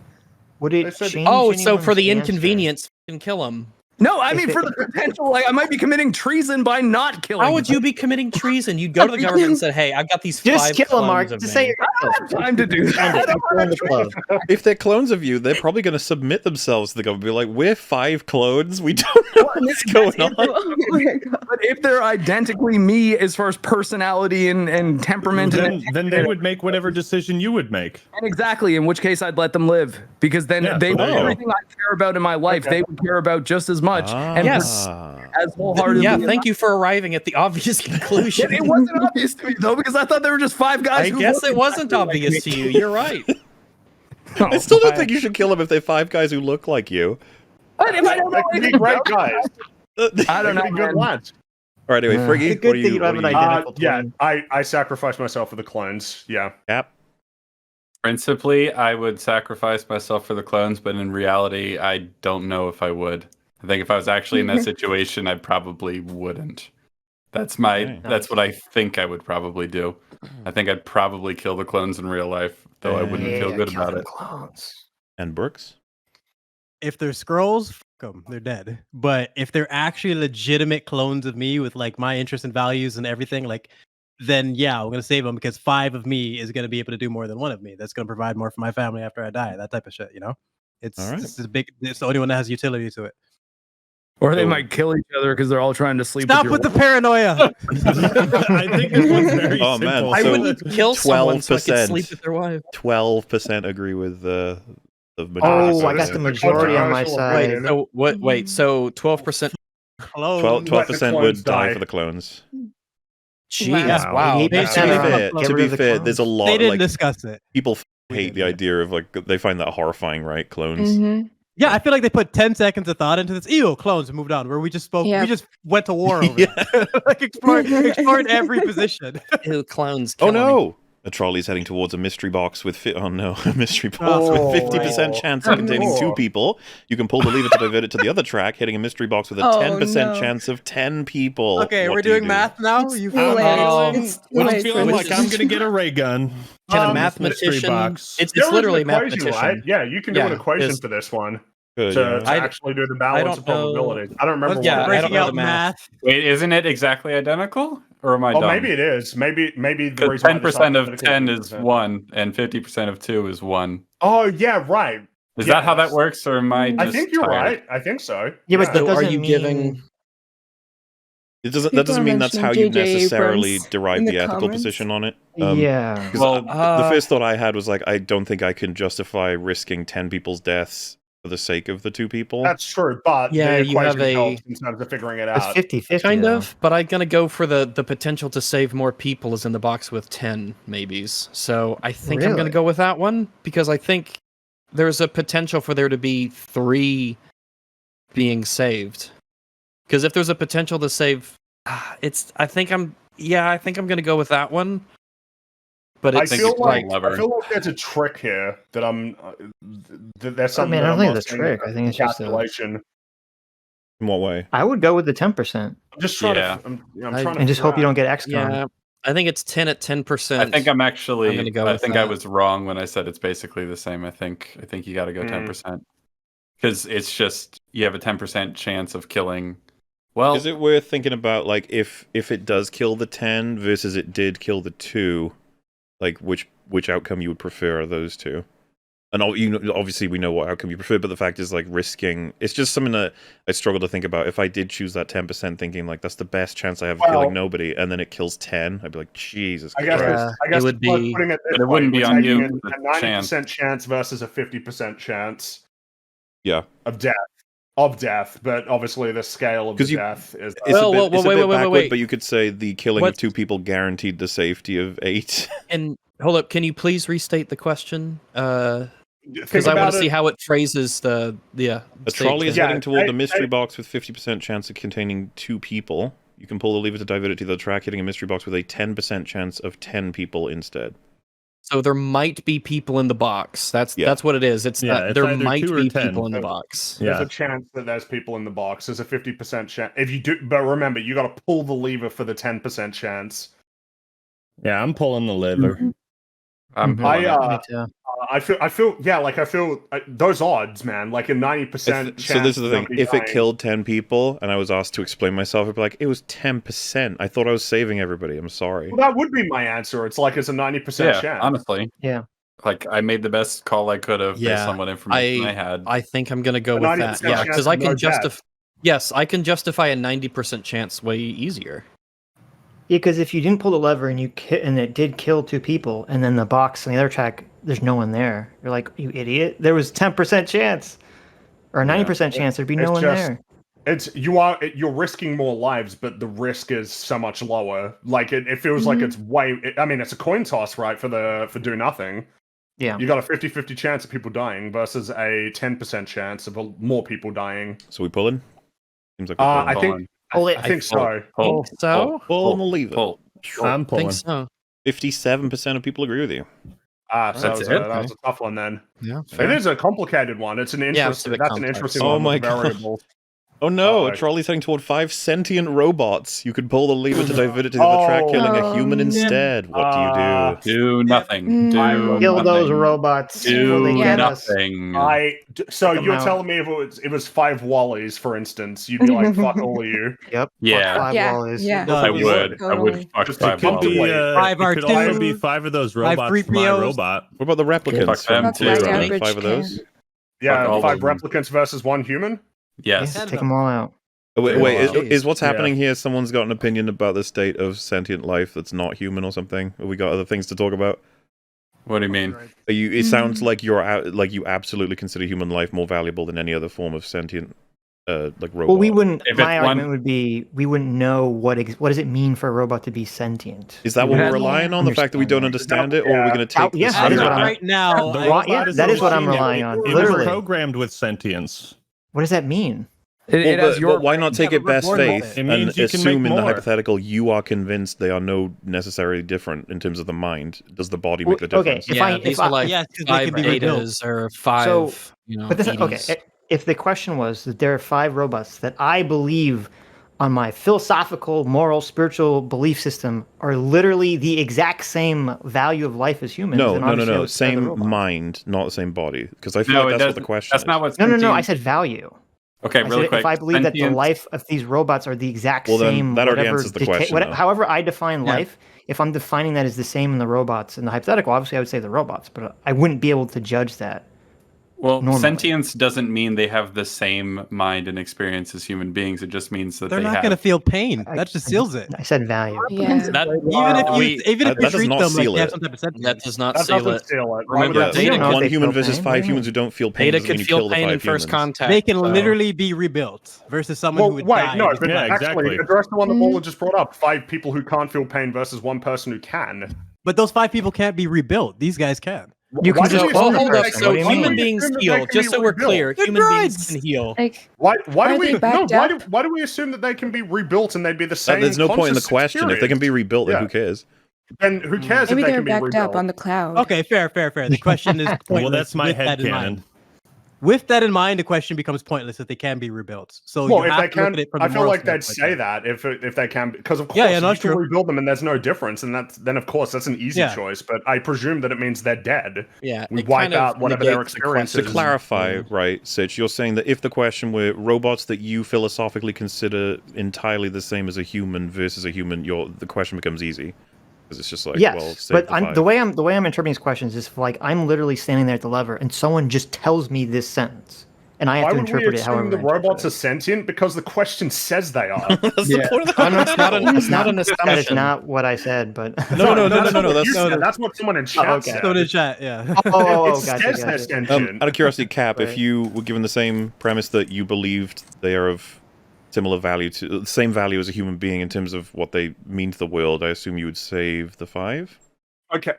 would They it said- change? Oh, so for the anyone's answer? inconvenience, fucking kill them. No, I If mean it- for the potential, like I might be committing treason by not killing. How would you be committing treason? You'd go to the government and say, "Hey, I've got these Just 5 kill him, clones Mark. of Just me." say you're I don't have time to do that. Join the club. If they're clones of you, they're probably going to submit themselves to the government. Be like, we're 5 clones. We don't know what's going on. Oh my god. But if they're identically me as far as personality and temperament, Then they would make whatever decision you would make. and exactly, in which case I'd let them live because then Yeah, they so there you go. everything I care about in my life they would care about just as much and Yes. as wholeheartedly. Yeah, as thank you for arriving at the obvious conclusion. It wasn't obvious to me though because I thought they were just 5 guys. I who guess looked it wasn't exactly like obvious me. to you. You're right. I still don't think you should kill them if they're 5 guys who look like you. But if I don't know They could be anything great about guys. I don't They know. could be good man. lads. All right, anyway, It's a Friggy, good what do thing you, you don't what have do an you identical Yeah, twin. I sacrificed myself for the clones. Yeah. Cap? Principally, I would sacrifice myself for the clones, but in reality, I don't know if I would. I think if I was actually in that situation, I probably wouldn't. That's Okay. that's what I think I would probably do. I think I'd probably kill the clones in real life, though I wouldn't feel Yeah, good kill about them it. clones. And Brooks? If they're scrolls, fuck them. They're dead. But if they're actually legitimate clones of me with like my interests and values and everything, like, then yeah, I'm gonna save them because 5 of me is gonna be able to do more than 1 of me. That's gonna provide more for my family after I die. That type of shit, you know. It's All right. it's a big. It's the only one that has utility to it. Or they So- might kill each other because they're all trying to sleep. Stop with, with your the paranoia. I think this one's very Oh, man. simple. I So wouldn't kill someone so I could 12%. sleep with their wife. 12% agree with the majority. Oh, I got vote. the majority on my Controversial side. opinion. So what? Wait. So 12%. 12% would die for the clones. Jeez. Wow. Wow. We need To be to fair, get to rid be of the fair, clones. there's a lot They didn't like discuss it. people We hate didn't, the yeah. idea of like they find that horrifying, right? Clones. Mm-hmm. Yeah, I feel like they put 10 seconds of thought into this. Ew, clones, and moved on. Where we just spoke, Yeah. we just went to war over it. Like explored every position. Ew, clones. Oh killing me. no! A trolley's heading towards a mystery box with a mystery box Oh, with 50% chance of containing 2 people. You can pull the lever to divert it to the other track, hitting a mystery box with a Oh, 10% no. chance of 10 people. Okay, What we're do you doing do? math now. It's You too found late. out. It's too I'm late feeling for like this. I'm gonna get a ray gun. Can a Mystery mathematician? box. It's There is literally an a equation, mathematician. right? Yeah, you can do Yeah, an equation is- for this one Good, to, yeah. to actually do the balance of don't know. probabilities. I don't remember Yeah, what I it don't is. know out the math. Wait, isn't it exactly identical? Or am I Oh, dumb? maybe it is. Maybe the Because reason why this 10% of hypothetical 10 is 50%. 1, and 50% of 2 is 1. Oh yeah, right. Is that how that Yes. works, or am I just I think you're tired? right. I think so. Yeah, but that So are doesn't you mean... giving- It doesn't. People That doesn't are mean that's how mentioning you J.J. necessarily Abrams derive in the the ethical comments. position on it. Yeah. 'Cause Well, the first thought I had was like, I don't think I can justify risking 10 people's deaths for the sake of the 2 people. That's true, but Yeah, the you have equation a- helps in terms of figuring it It's out. 50-50. Kind though. of, but I'm gonna go for the potential to save more people is in the box with 10 maybes. So I think I'm gonna Really? go with that one because I think there's a potential for there to be 3 being saved. Because if there's a potential to save, I think I'm gonna go with that one. But I it's feel like like I feel like there's a trick here that I'm. There's something. I that don't I'm think not it's a seeing trick. in I think the it's just a- calculation. In what way? I would go with the 10% I'm just trying Yeah. to. I'm I- trying to. and just hope you don't get XCOM. yeah, I think it's 10 at 10%. I think I'm actually. I'm gonna go I with think I that. was wrong when I said it's basically the same. I think you got to go 10% because it's just you have a 10% chance of killing. Well, Is it worth thinking about like if it does kill the 10 versus it did kill the 2, like which outcome you would prefer of those 2? And obviously we know what outcome you prefer, but the fact is like risking. It's just something that I struggle to think about. If I did choose that 10%, thinking like that's the best chance I have of Well- killing nobody, and then it kills 10, I'd be like, Jesus I guess. Christ. Yeah, I guess it would it's worth be- putting it this but it wouldn't way, be we're on taking you, A the 90% chance versus a 50% chance Yeah. of death. But obviously the scale of the 'Cause you- death is. It's Well, a bit, well, it's a wait, bit wait, backward, wait. but you could say the killing of What's- 2 people guaranteed the safety of 8. And hold up, can you please restate the question? Because Think I want about to see it. how it phrases the A trolley is Yeah, heading toward I- the mystery I- box with 50% chance of containing 2 people. You can pull the lever to divert it to the track, hitting a mystery box with a 10% chance of 10 people instead. So there might be people in the box. That's Yeah. what it is. It's Yeah, that it's there either might 2 or be 10. people in the box. There's Yeah. a chance that there's people in the box. There's a 50% chance. If you do, but remember, you got to pull the lever for the 10% chance. Yeah, I'm pulling the liver. I'm Mhm. pulling it. I Me too. I feel those odds, man. Like a 90% chance. So this is the of thing. nobody If it dying. killed 10 people and I was asked to explain myself, I'd be like, it was 10%. I thought I was saving everybody. I'm sorry. Well, that would be my answer. It's like it's a 90% Yeah, chance. honestly. Yeah. Like I made the best call I could have based Yeah, on what information I had. I think I'm gonna go A with 90% that. Yeah, chance because of I no can death. justify. Yes, I can justify a 90% chance way easier. Yeah, because if you didn't pull the lever and and it did kill 2 people, and then the box on the other track, there's no one there. You're like, you idiot! There was 10% chance, or a 90% chance there'd be no It's one just- there. You're risking more lives, but the risk is so much lower. Like it feels like it's it's a coin toss, right? For do nothing. Yeah. You got a 50-50 chance of people dying versus a 10% chance of more people dying. So we pulling? Seems like we're I pulling. think Pull it. I think so. Pull, Think so? Pull the lever. pull. I'm I pulling. think so. 57% of people agree with you. So that That's was, it? that was a tough one then. Yeah. It is a complicated one. It's an Yeah, it's a interesting. bit That's an complex. interesting Oh one. my with God. variables. Oh no, Oh, a trolley's heading toward 5 sentient robots. You could pull the lever to divert it to the other track, killing a human Oh, instead. What do you do? Do nothing. Do Mm. Kill those nothing. robots before Do they get us. nothing. So Take 'em you're out. telling me if it was 5 Wallies, for instance, you'd be like, "Fuck all of you." Yep. Yeah. 5 Yeah, wallies. yeah. No, I you would. would. I would Totally. fuck Just five take Could be, Wally. it could also be R2, 5 of those 5 robots for my 3POs. robot. What about the replicants Fuck them from too. That's my Zero? average 5 of those? Yeah, all 5 of them. replicants versus 1 human. Yes. Yeah, take them all out. Oh, wait, Wow. is what's Yeah. happening here? Someone's got an opinion about the state of sentient life that's not human or something? Have we got other things to talk about? What do you mean? Are you? It sounds like you absolutely consider human life more valuable than any other form of sentient like robot. Well, we wouldn't. If My it's one- argument would be we wouldn't know what does it mean for a robot to be sentient. Is that We what we're wouldn't relying on? The fact that we don't understand it, or are we going to take Yeah, this? that is as what a- I'm- right now. The Right, robot yeah, is that a is what I'm machine. relying on. It was Literally. programmed with sentience. What does that mean? It Well, has your but why not take Yeah, it but we're best born with faith it. It and means you can make assume in the more. hypothetical you are convinced they are no necessarily different in terms of the mind? Does the body Well, make the okay, difference? if yeah, I- these if I- are like Yes, 'cause they 5 can be rebuilt. betas or 5, So, you But know, this, okay, 80s. if the question was that there are 5 robots that I believe on my philosophical, moral, spiritual belief system are literally the exact same value of life as humans. No, then no, no, obviously I no. would say the Same robot. mind, not the same body. Because I feel No, like it that's what doesn't. the question That's is. not what. No, I sentient- said value. Okay, I really said quick. if I believe that the sentient- life of these robots are the exact Well, then same, that already whatever answers the question, though. however I define Yeah. life, if I'm defining that as the same in the robots in the hypothetical, obviously I would say the robots, but I wouldn't be able to judge that. Well, normally. sentience doesn't mean they have the same mind and experience as human beings. It just means that They're they not have. going to feel pain. That just seals it. I said value. Yeah. That, Even if we- you that does treat not them like seal they have it. some type of sentience. that does not That seal doesn't it. seal it. Why would Remember, that data seal don't know it? if One they human feel versus pain. 5 What do you humans mean? who don't feel pain Data doesn't mean could you feel kill the pain 5 in first humans. contact. They can so- literally be rebuilt versus someone Well, who would wait, die. no, because but Yeah, actually, exactly. address the one that Mhm. Paula just brought up. 5 people who can't feel pain versus 1 person who can. But those 5 people can't be rebuilt. These guys can. You can Why do just we clone assume a that hold up. they person. can- So What do you why do human mean? we beings assume that they heal. can Just be so we're rebuilt? clear, They're human beings droids. can heal. Like, Why Are do we they backed no? up? Why do we assume that they can be rebuilt and they'd be the same? There's no point in the conscious question. If they can be experience? rebuilt, then Yeah. who cares? Then who cares maybe if they they're can be backed rebuilt? up on the cloud. Okay, fair. The question is pointless. Well, that's my with that in headcanon. mind. With that in mind, the question becomes pointless if they can be rebuilt. So Well, you if have they to look can, at it from I the feel moral like they'd standpoint. say that if they can, because of course, Yeah, no, if you can true. rebuild them and there's no difference, and then of course that's an easy Yeah. choice. But I presume that it means they're dead. Yeah, We it wipe kind of out whatever their negates the experience To is. question. clarify, right, Sitch, you're saying that if the question were robots that you philosophically consider entirely the same as a human versus a human, the question becomes easy. Because it's just like, Yes, well, save but the I'm, 5. the way I'm interpreting these questions is like I'm literally standing there at the lever, and someone just tells me this sentence, and I have Why to would we interpret it assume however. the I interpret robots it. are sentient? Because the question says they are. That's the point of the Oh, no, it's not an That is assumption. not what I said, but No, no, That's no, not what you that's- said. That's what someone in chat okay. said. So did chat, yeah. oh, It gotcha, says they're gotcha. sentient. Out of curiosity, Cap, if Right. you were given the same premise that you believed they are of similar value to the same value as a human being in terms of what they mean to the world, I assume you would save the 5? Okay.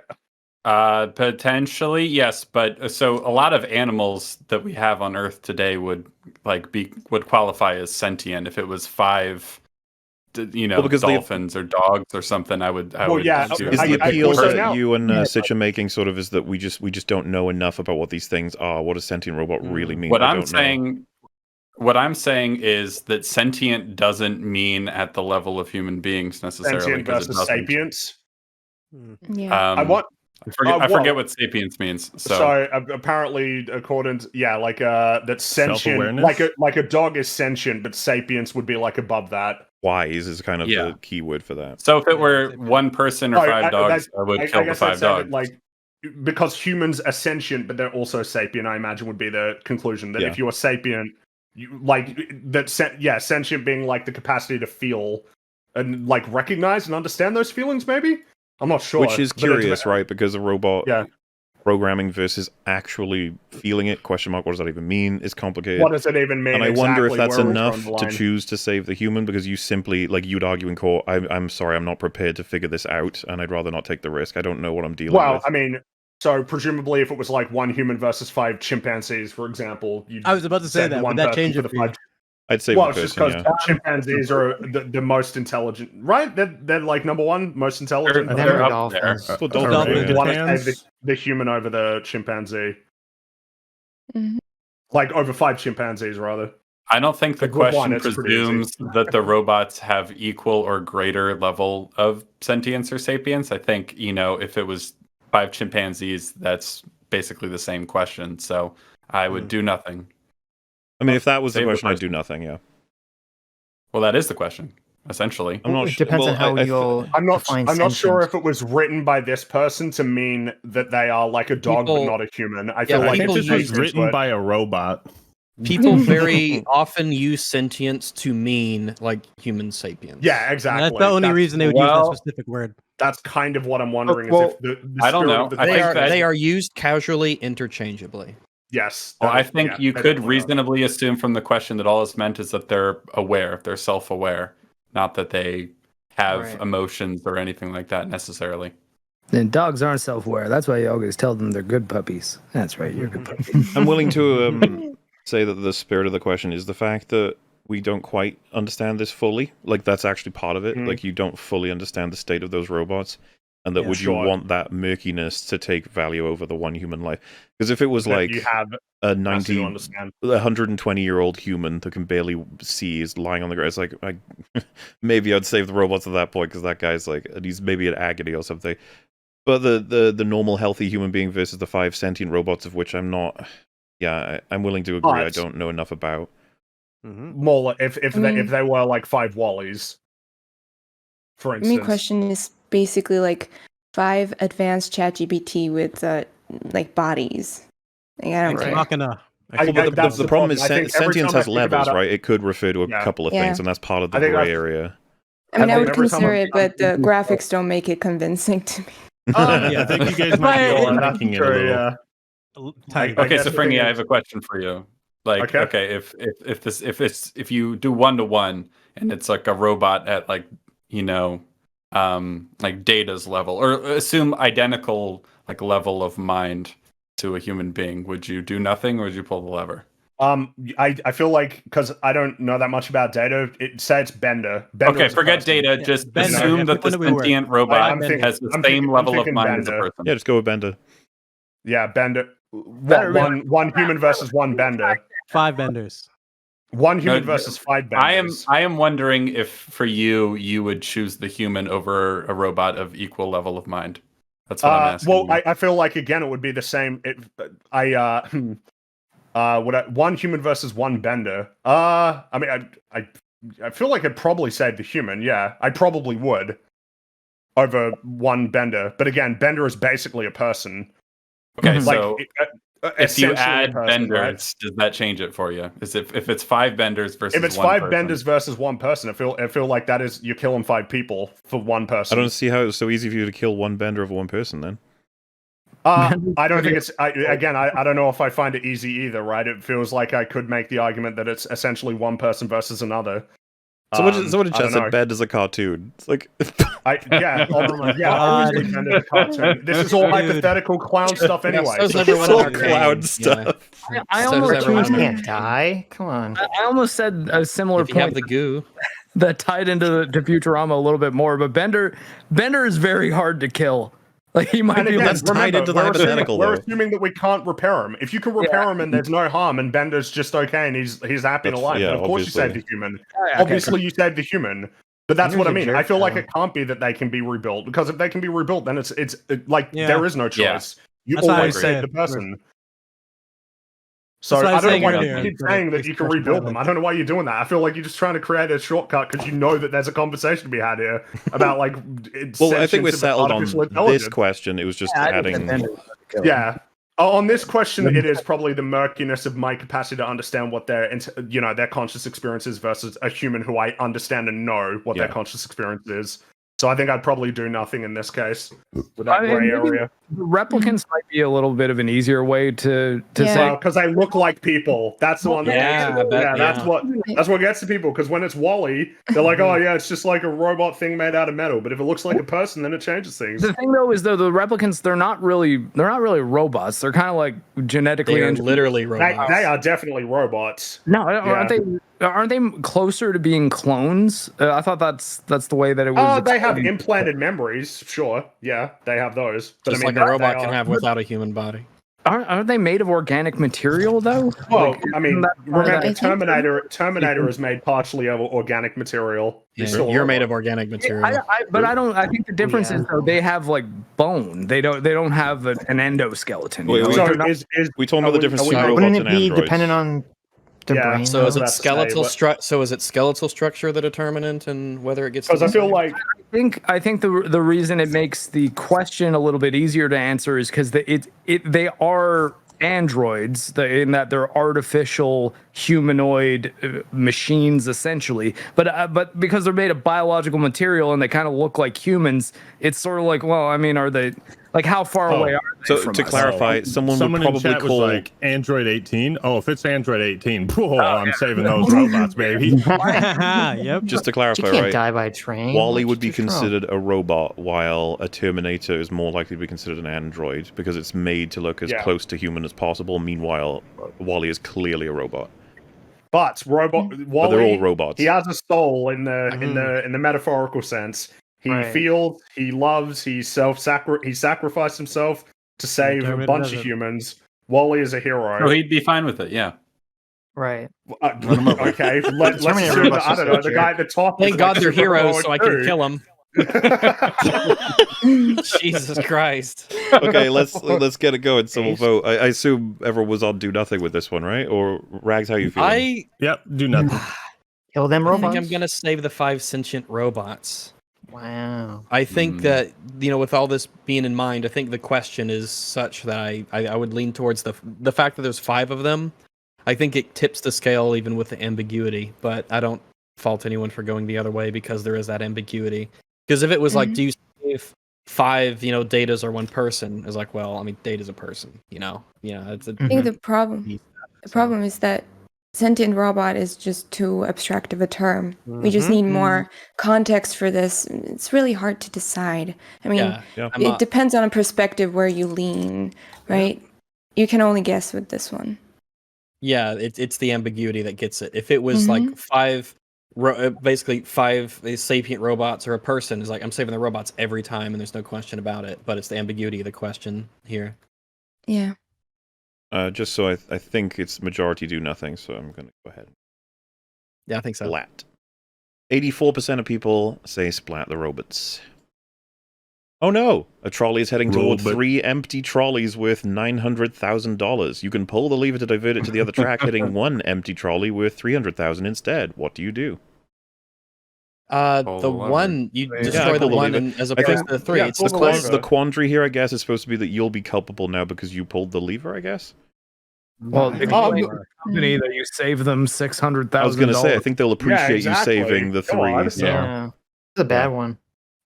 Potentially, yes, but so a lot of animals that we have on Earth today would qualify as sentient if it was 5, Well, because the- dolphins or dogs or something. I would. Well, yeah, do Is I- the I- appeal so that now- you and Sitch are making sort of is that we just don't know enough about what these things are? What does sentient robot really mean? What I I'm don't know. saying. What I'm saying is that sentient doesn't mean at the level of human beings necessarily. Sentient 'Cause it versus doesn't. sapiens. Yeah. I want. I forget what? what sapiens means. So, apparently, according to that sentient, Self-awareness? like a dog is sentient, but sapiens would be like above that. Wise is kind of Yeah. the key word for that. So if it were 1 person or Oh, 5 dogs, I would kill the guess I'd 5 say that, dogs. like because humans are sentient, but they're also sapient. I imagine would be the conclusion that Yeah. if you are sapient, you like that. Sentient being like the capacity to feel and like recognize and understand those feelings. Maybe I'm not sure. Which is but it's- curious, right? Because a robot Yeah. programming versus actually feeling it, question mark, what does that even mean, is complicated. What does it even mean? And I wonder if exactly? that's Where are we enough drawing the to line? choose to save the human, because you simply, like you'd argue in court, I'm sorry, I'm not prepared to figure this out, and I'd rather not take the risk. I don't know what I'm dealing Well, with. I mean, so presumably, if it was like 1 human versus 5 chimpanzees, for example, you'd I was about to say send that. one Would that person change for it the for you? 5 I'd save Well, the it's just person, because yeah. chimpanzees are the most intelligent, right? They're like number 1 most intelligent. They're They're up there. dolphins. That's what Are dolphins Dolphins do, You yeah. want to save orangutans? the human over the chimpanzee, Mhm. like over 5 chimpanzees, rather. I don't think the The good one, question it's pretty presumes that the robots have equal or greater level of sentience or sapience. I think, if it was 5 chimpanzees, that's basically the same question. So I would do nothing. I mean, if that was the Save the question, I'd person. do nothing, yeah. Well, that is the question, essentially. I'm not It sure. depends well, on how you'll I'm not define sure sentience. if it was written by this person to mean that they are like a dog People- but not a human. I Yeah, feel I like think people this it's was use into written it. by a robot. People very often use sentience to mean like human sapiens. Yeah, And exactly. that's the only reason they would use well- that specific word. That's kind of what I'm wondering. Well, is if the I don't spirit know. of the I They think are that- they are used casually interchangeably. Yes. Well, that I is- think yeah, you they could definitely are. reasonably assume from the question that all it's meant is that they're aware, they're self-aware, not that they have Right. emotions or anything like that necessarily. And dogs aren't self-aware. That's why you always tell them they're good puppies. That's right, you're good puppies. I'm willing to say that the spirit of the question is the fact that we don't quite understand this fully. Like, that's actually part of it. Mm. Like, you don't fully understand the state of those robots. And that Yeah, would sure. you want that murkiness to take value over the one human life? Because if it was That like you have a capacity to 90, understand. 120-year-old human that can barely see is lying on the ground, it's like, maybe I'd save the robots at that point because that guy's like, he's maybe in agony or something. But the normal, healthy human being versus the 5 sentient robots, of which I'm not... Yeah, I'm willing to agree. I But- don't know enough about. More like if they were like 5 Wallies, for My instance. question is basically like 5 advanced ChatGPT with like bodies. Like, I don't It's care. not gonna. I- Well, but that's the the problem problem. is I think every sentience time I has think levels, about it- right? It could refer to a Yeah. couple of Yeah. things, and that's part of the I think gray that's- area. I mean, I would every time consider I'm- it, but the graphics don't make it convincing to me. Yeah, I think you guys might be Yeah, that's overthinking it a true, little. yeah. Tiny. I Okay, guess so the thing Fringy, I is- have a question for you. Like, Okay. okay, if you do 1-to-1 and it's like a robot at like, like Data's level, or assume identical like level of mind to a human being, would you do nothing or would you pull the lever? I feel like, because I don't know that much about Data, it say it's Bender. Bender Okay, is a forget person. Data. Yeah, Just Bender, assume yeah, that the pretend we were. sentient robot I'm thinking- has the I'm same thinking- level I'm of thinking mind as a Bender. person. Yeah, just go with Bender. Yeah, Bender. Better- One human versus one Bender. 5 benders. One human No, versus 5 I Benders. am wondering if for you would choose the human over a robot of equal level of mind. That's what I'm asking. Well, you. I feel like again it would be the same. One human versus one Bender. I mean, I feel like I'd probably save the human. Yeah, I probably would over one Bender. But again, Bender is basically a person. Okay, Like, so if essentially you a add person, benders, right? does that change it for you? Is if it's 5 benders versus If it's one 5 person? Benders versus one person, I feel like that is you're killing 5 people for one I person. don't see how it's so easy for you to kill one Bender over one person, then. I don't think it's. I don't know if I find it easy either. Right? It feels like I could make the argument that it's essentially one person versus another. So what did I don't Chad know. said? Bend is a cartoon. It's like... Yeah, Oh my yeah. God. Obviously, Bender's a cartoon. This is all Dude. hypothetical clown stuff anyway. so's So- everyone It's all in our game. cloud Yeah. stuff. I So does almost everyone Humans in our can't die. Come on. I almost said a similar If you have point the goo. that tied into to Futurama a little bit more, but Bender is very hard to kill. Like he might And be again, that's tied into the we're assuming- hypothetical, We're though. assuming that we can't repair him. If you can repair him and there's no harm, and Bender's just okay and he's happy and That's- alive, yeah, then of course you obviously. save the human. okay. Obviously, you save the human. But that's what I Bender's a mean. I jerk, feel like though. it can't be that they can be rebuilt, because if they can be rebuilt, then it's like Yeah. there is no Yeah. choice. You That's what I always was save saying. the person. So That's what I I was don't know saying why earlier. you keep Like, saying that you can expression rebuild of them. it. I don't know why you're doing that. I feel like you're just trying to create a shortcut because you know that there's a conversation to be had here about like. Well, I think we're sentience of settled on artificial this intelligence. question. It was just I think adding... Bender is hard to kill. Yeah. On this question, it is probably the murkiness of my capacity to understand what their conscious experience is versus a human who I understand and know what their Yeah. conscious experience is. So I think I'd probably do nothing in this case with that I mean, gray maybe- area. Replicants might be a little bit of an easier way to Yeah. say. Well, because they look like people. That's the one that Yeah, makes it. I bet, That's yeah. that's what gets to people. Because when it's Wally, they're like, "Oh yeah, it's just like a robot thing made out of metal." But if it looks like a person, then it changes things. The thing though is though the replicants they're not really robots. They're kind of like genetically They are engineered. literally They, robots. they are definitely robots. No, aren't they closer to being clones? I thought that's the way that it was. They have explained. implanted memories. Sure, yeah, they have those. But Just I mean, like a they robot are- can have without a human body. Aren't they made of organic material though? Well, Like, I mean, isn't that part of remember I think- Terminator is made partially of organic material. He's still a You're made robot. of organic material. I think the difference is though they have like bone. They don't have an endoskeleton. Wait, you know? wait, So They're not- is We talking about the difference between robots Wouldn't and it be androids. dependent on the Yeah. brain? So is though? it about to say, skeletal what- So is it skeletal structure the determinant and whether it gets? because I feel like I think the reason it makes the question a little bit easier to answer is because they are androids in that they're artificial humanoid machines essentially, but because they're made of biological material and they kind of look like humans, it's sort of like, well, I mean, are they Like, how far away are they So from to us? clarify, someone would in probably chat was call. like Android 18. Oh, if it's Android 18, I'm saving those robots, baby. Yep. Just to You clarify, can't right? die by train. Wally What's would be just wrong? considered a robot, while a Terminator is more likely to be considered an android because it's made to look as Yeah. close to human as possible. Meanwhile, Wally is clearly a robot. But robot But Wally, they're all robots. he has a soul in the Mhm. in the metaphorical sense. He Right. feels, he loves, he sacrificed himself to save a Terminator bunch of doesn't. humans. Wally is a hero. So he'd be fine with it, yeah. Right. Run him over. Okay, let's Terminator assume that, robots I are don't know, so the guy at the top. Thank is God like they're super heroes, so I can heroic kill them. too. Jesus Christ. Okay, let's get it going. So we'll Ace. vote. I assume everyone was on do nothing with this one, right? Or Rags, how you feeling? I Yep, do nothing. Kill them I robots. think I'm gonna save the 5 sentient robots. Wow. I think that, with all this being in mind, I think the question is such that I would lean towards the fact that there's 5 of them. I think it tips the scale even with the ambiguity, but I don't fault anyone for going the other way because there is that ambiguity. Because if it was like, do you save 5, Datas or 1 person? It's like, well, I mean, Data's a person, Yeah, it's I think the problem is that sentient robot is just too abstract of a term. We just need more context for this. It's really hard to decide. I mean, Yeah. it depends on a perspective where you lean, right? You can only guess with this one. Yeah, it's the ambiguity that gets it. If it was like 5, basically 5 sapient robots or a person, is like, I'm saving the robots every time, and there's no question about it. But it's the ambiguity of the question here. Yeah. Just so I think it's majority do nothing, so I'm going to go ahead. Yeah, I think so. Splat. 84% of people say splat the robots. Oh no! A trolley is heading toward Robot. 3 empty trolleys worth $900,000. You can pull the lever to divert it to the other track, hitting 1 empty trolley worth $300,000 instead. What do you do? Pull The the lever. one you Yeah, destroy the pull the one, lever. and as I opposed think- to the 3, yeah, it's pull the the lever. close. The quandary here, I guess, is supposed to be that you'll be culpable now because you pulled the lever, I guess? Well, if you Oh, blame the company that you save them $600,000. I was going to say, I think they'll appreciate exactly. you saving the 3. God. So. Yeah. It's a bad one.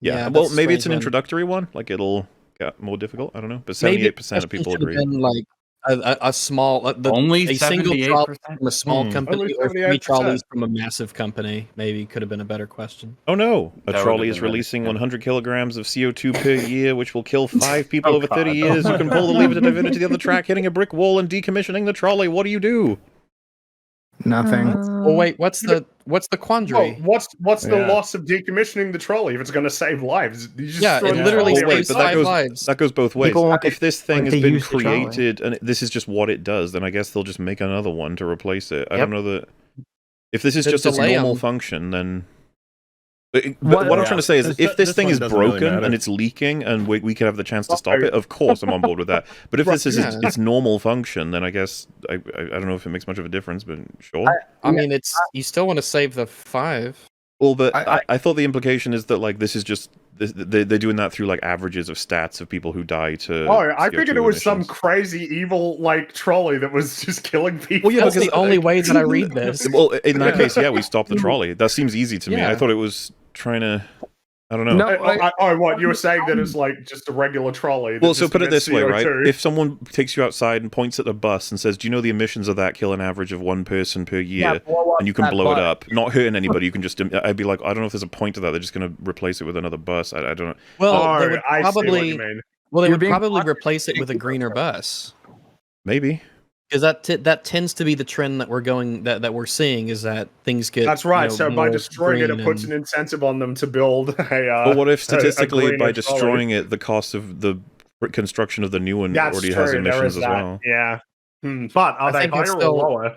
Yeah, Yeah, well, that's maybe it's an strange one. introductory one. Like, it'll get more difficult. I don't know. But Maybe 78% of people should have agree. been like a small, Only a single trolley 78%? from a small company, Only or 3 78%. trolleys from a massive company. Maybe could have been a better question. Oh no! A That trolley would've is been releasing better, yeah. 100 kilograms of CO2 per year, which will kill 5 people Oh, over 30 God. years. You can pull the lever to divert it to the other track, hitting a brick wall and decommissioning the trolley. What do you do? Nothing. Oh wait, what's the quandary? Well, what's the Yeah. loss of decommissioning the trolley if it's going to save lives? You just Yeah, throw it the literally trolley saves outside. 5 lives. That goes both ways. People want If this thing want has to been use the trolley. created and this is just what it does, then I guess they'll just make another one to replace it. I Yep. don't know that. If this is The just its delay normal on- function, then. But What- what I'm trying to say is, if this This thing one is doesn't really broken matter. and it's leaking, and we could have the chance to stop it, of course I'm on board with that. But if this is Yeah. its normal function, then I guess I don't know if it makes much of a difference, but sure. I mean, it's you still want to save the 5. Well, but I- I thought the implication is that like this is just they're doing that through like averages of stats of people who die to. Oh, I CO2 figured it was some emissions. crazy evil like trolley that was just killing people. Well, yeah, That's because the only way that I read this. Well, in that case, yeah, we stopped the trolley. That seems easy to me. Yeah. I thought it was trying to. I don't know. No, What you were saying that it's like just a regular trolley? that Well, so just put it emits this way, right? CO2. If someone takes you outside and points at the bus and says, "Do you know the emissions of that kill an average of 1 person per year?" and you can blow it up, not hurting anybody, you can just. I'd be like, I don't know if there's a point to that. They're just going to replace it with another bus. I don't know. Well, Oh, they would I see what probably you mean. well they You're would being probably replace it with a greener bus. Maybe. Because that tends to be the trend that we're seeing is that things get. That's right. you know, so by more destroying it, green it puts and- an incentive on them to build a. But what if a statistically, greener by trolley? destroying it, the cost of the construction of the new one That's already true. has There emissions is as that. well? Yeah. But are I they think it's higher or still- lower?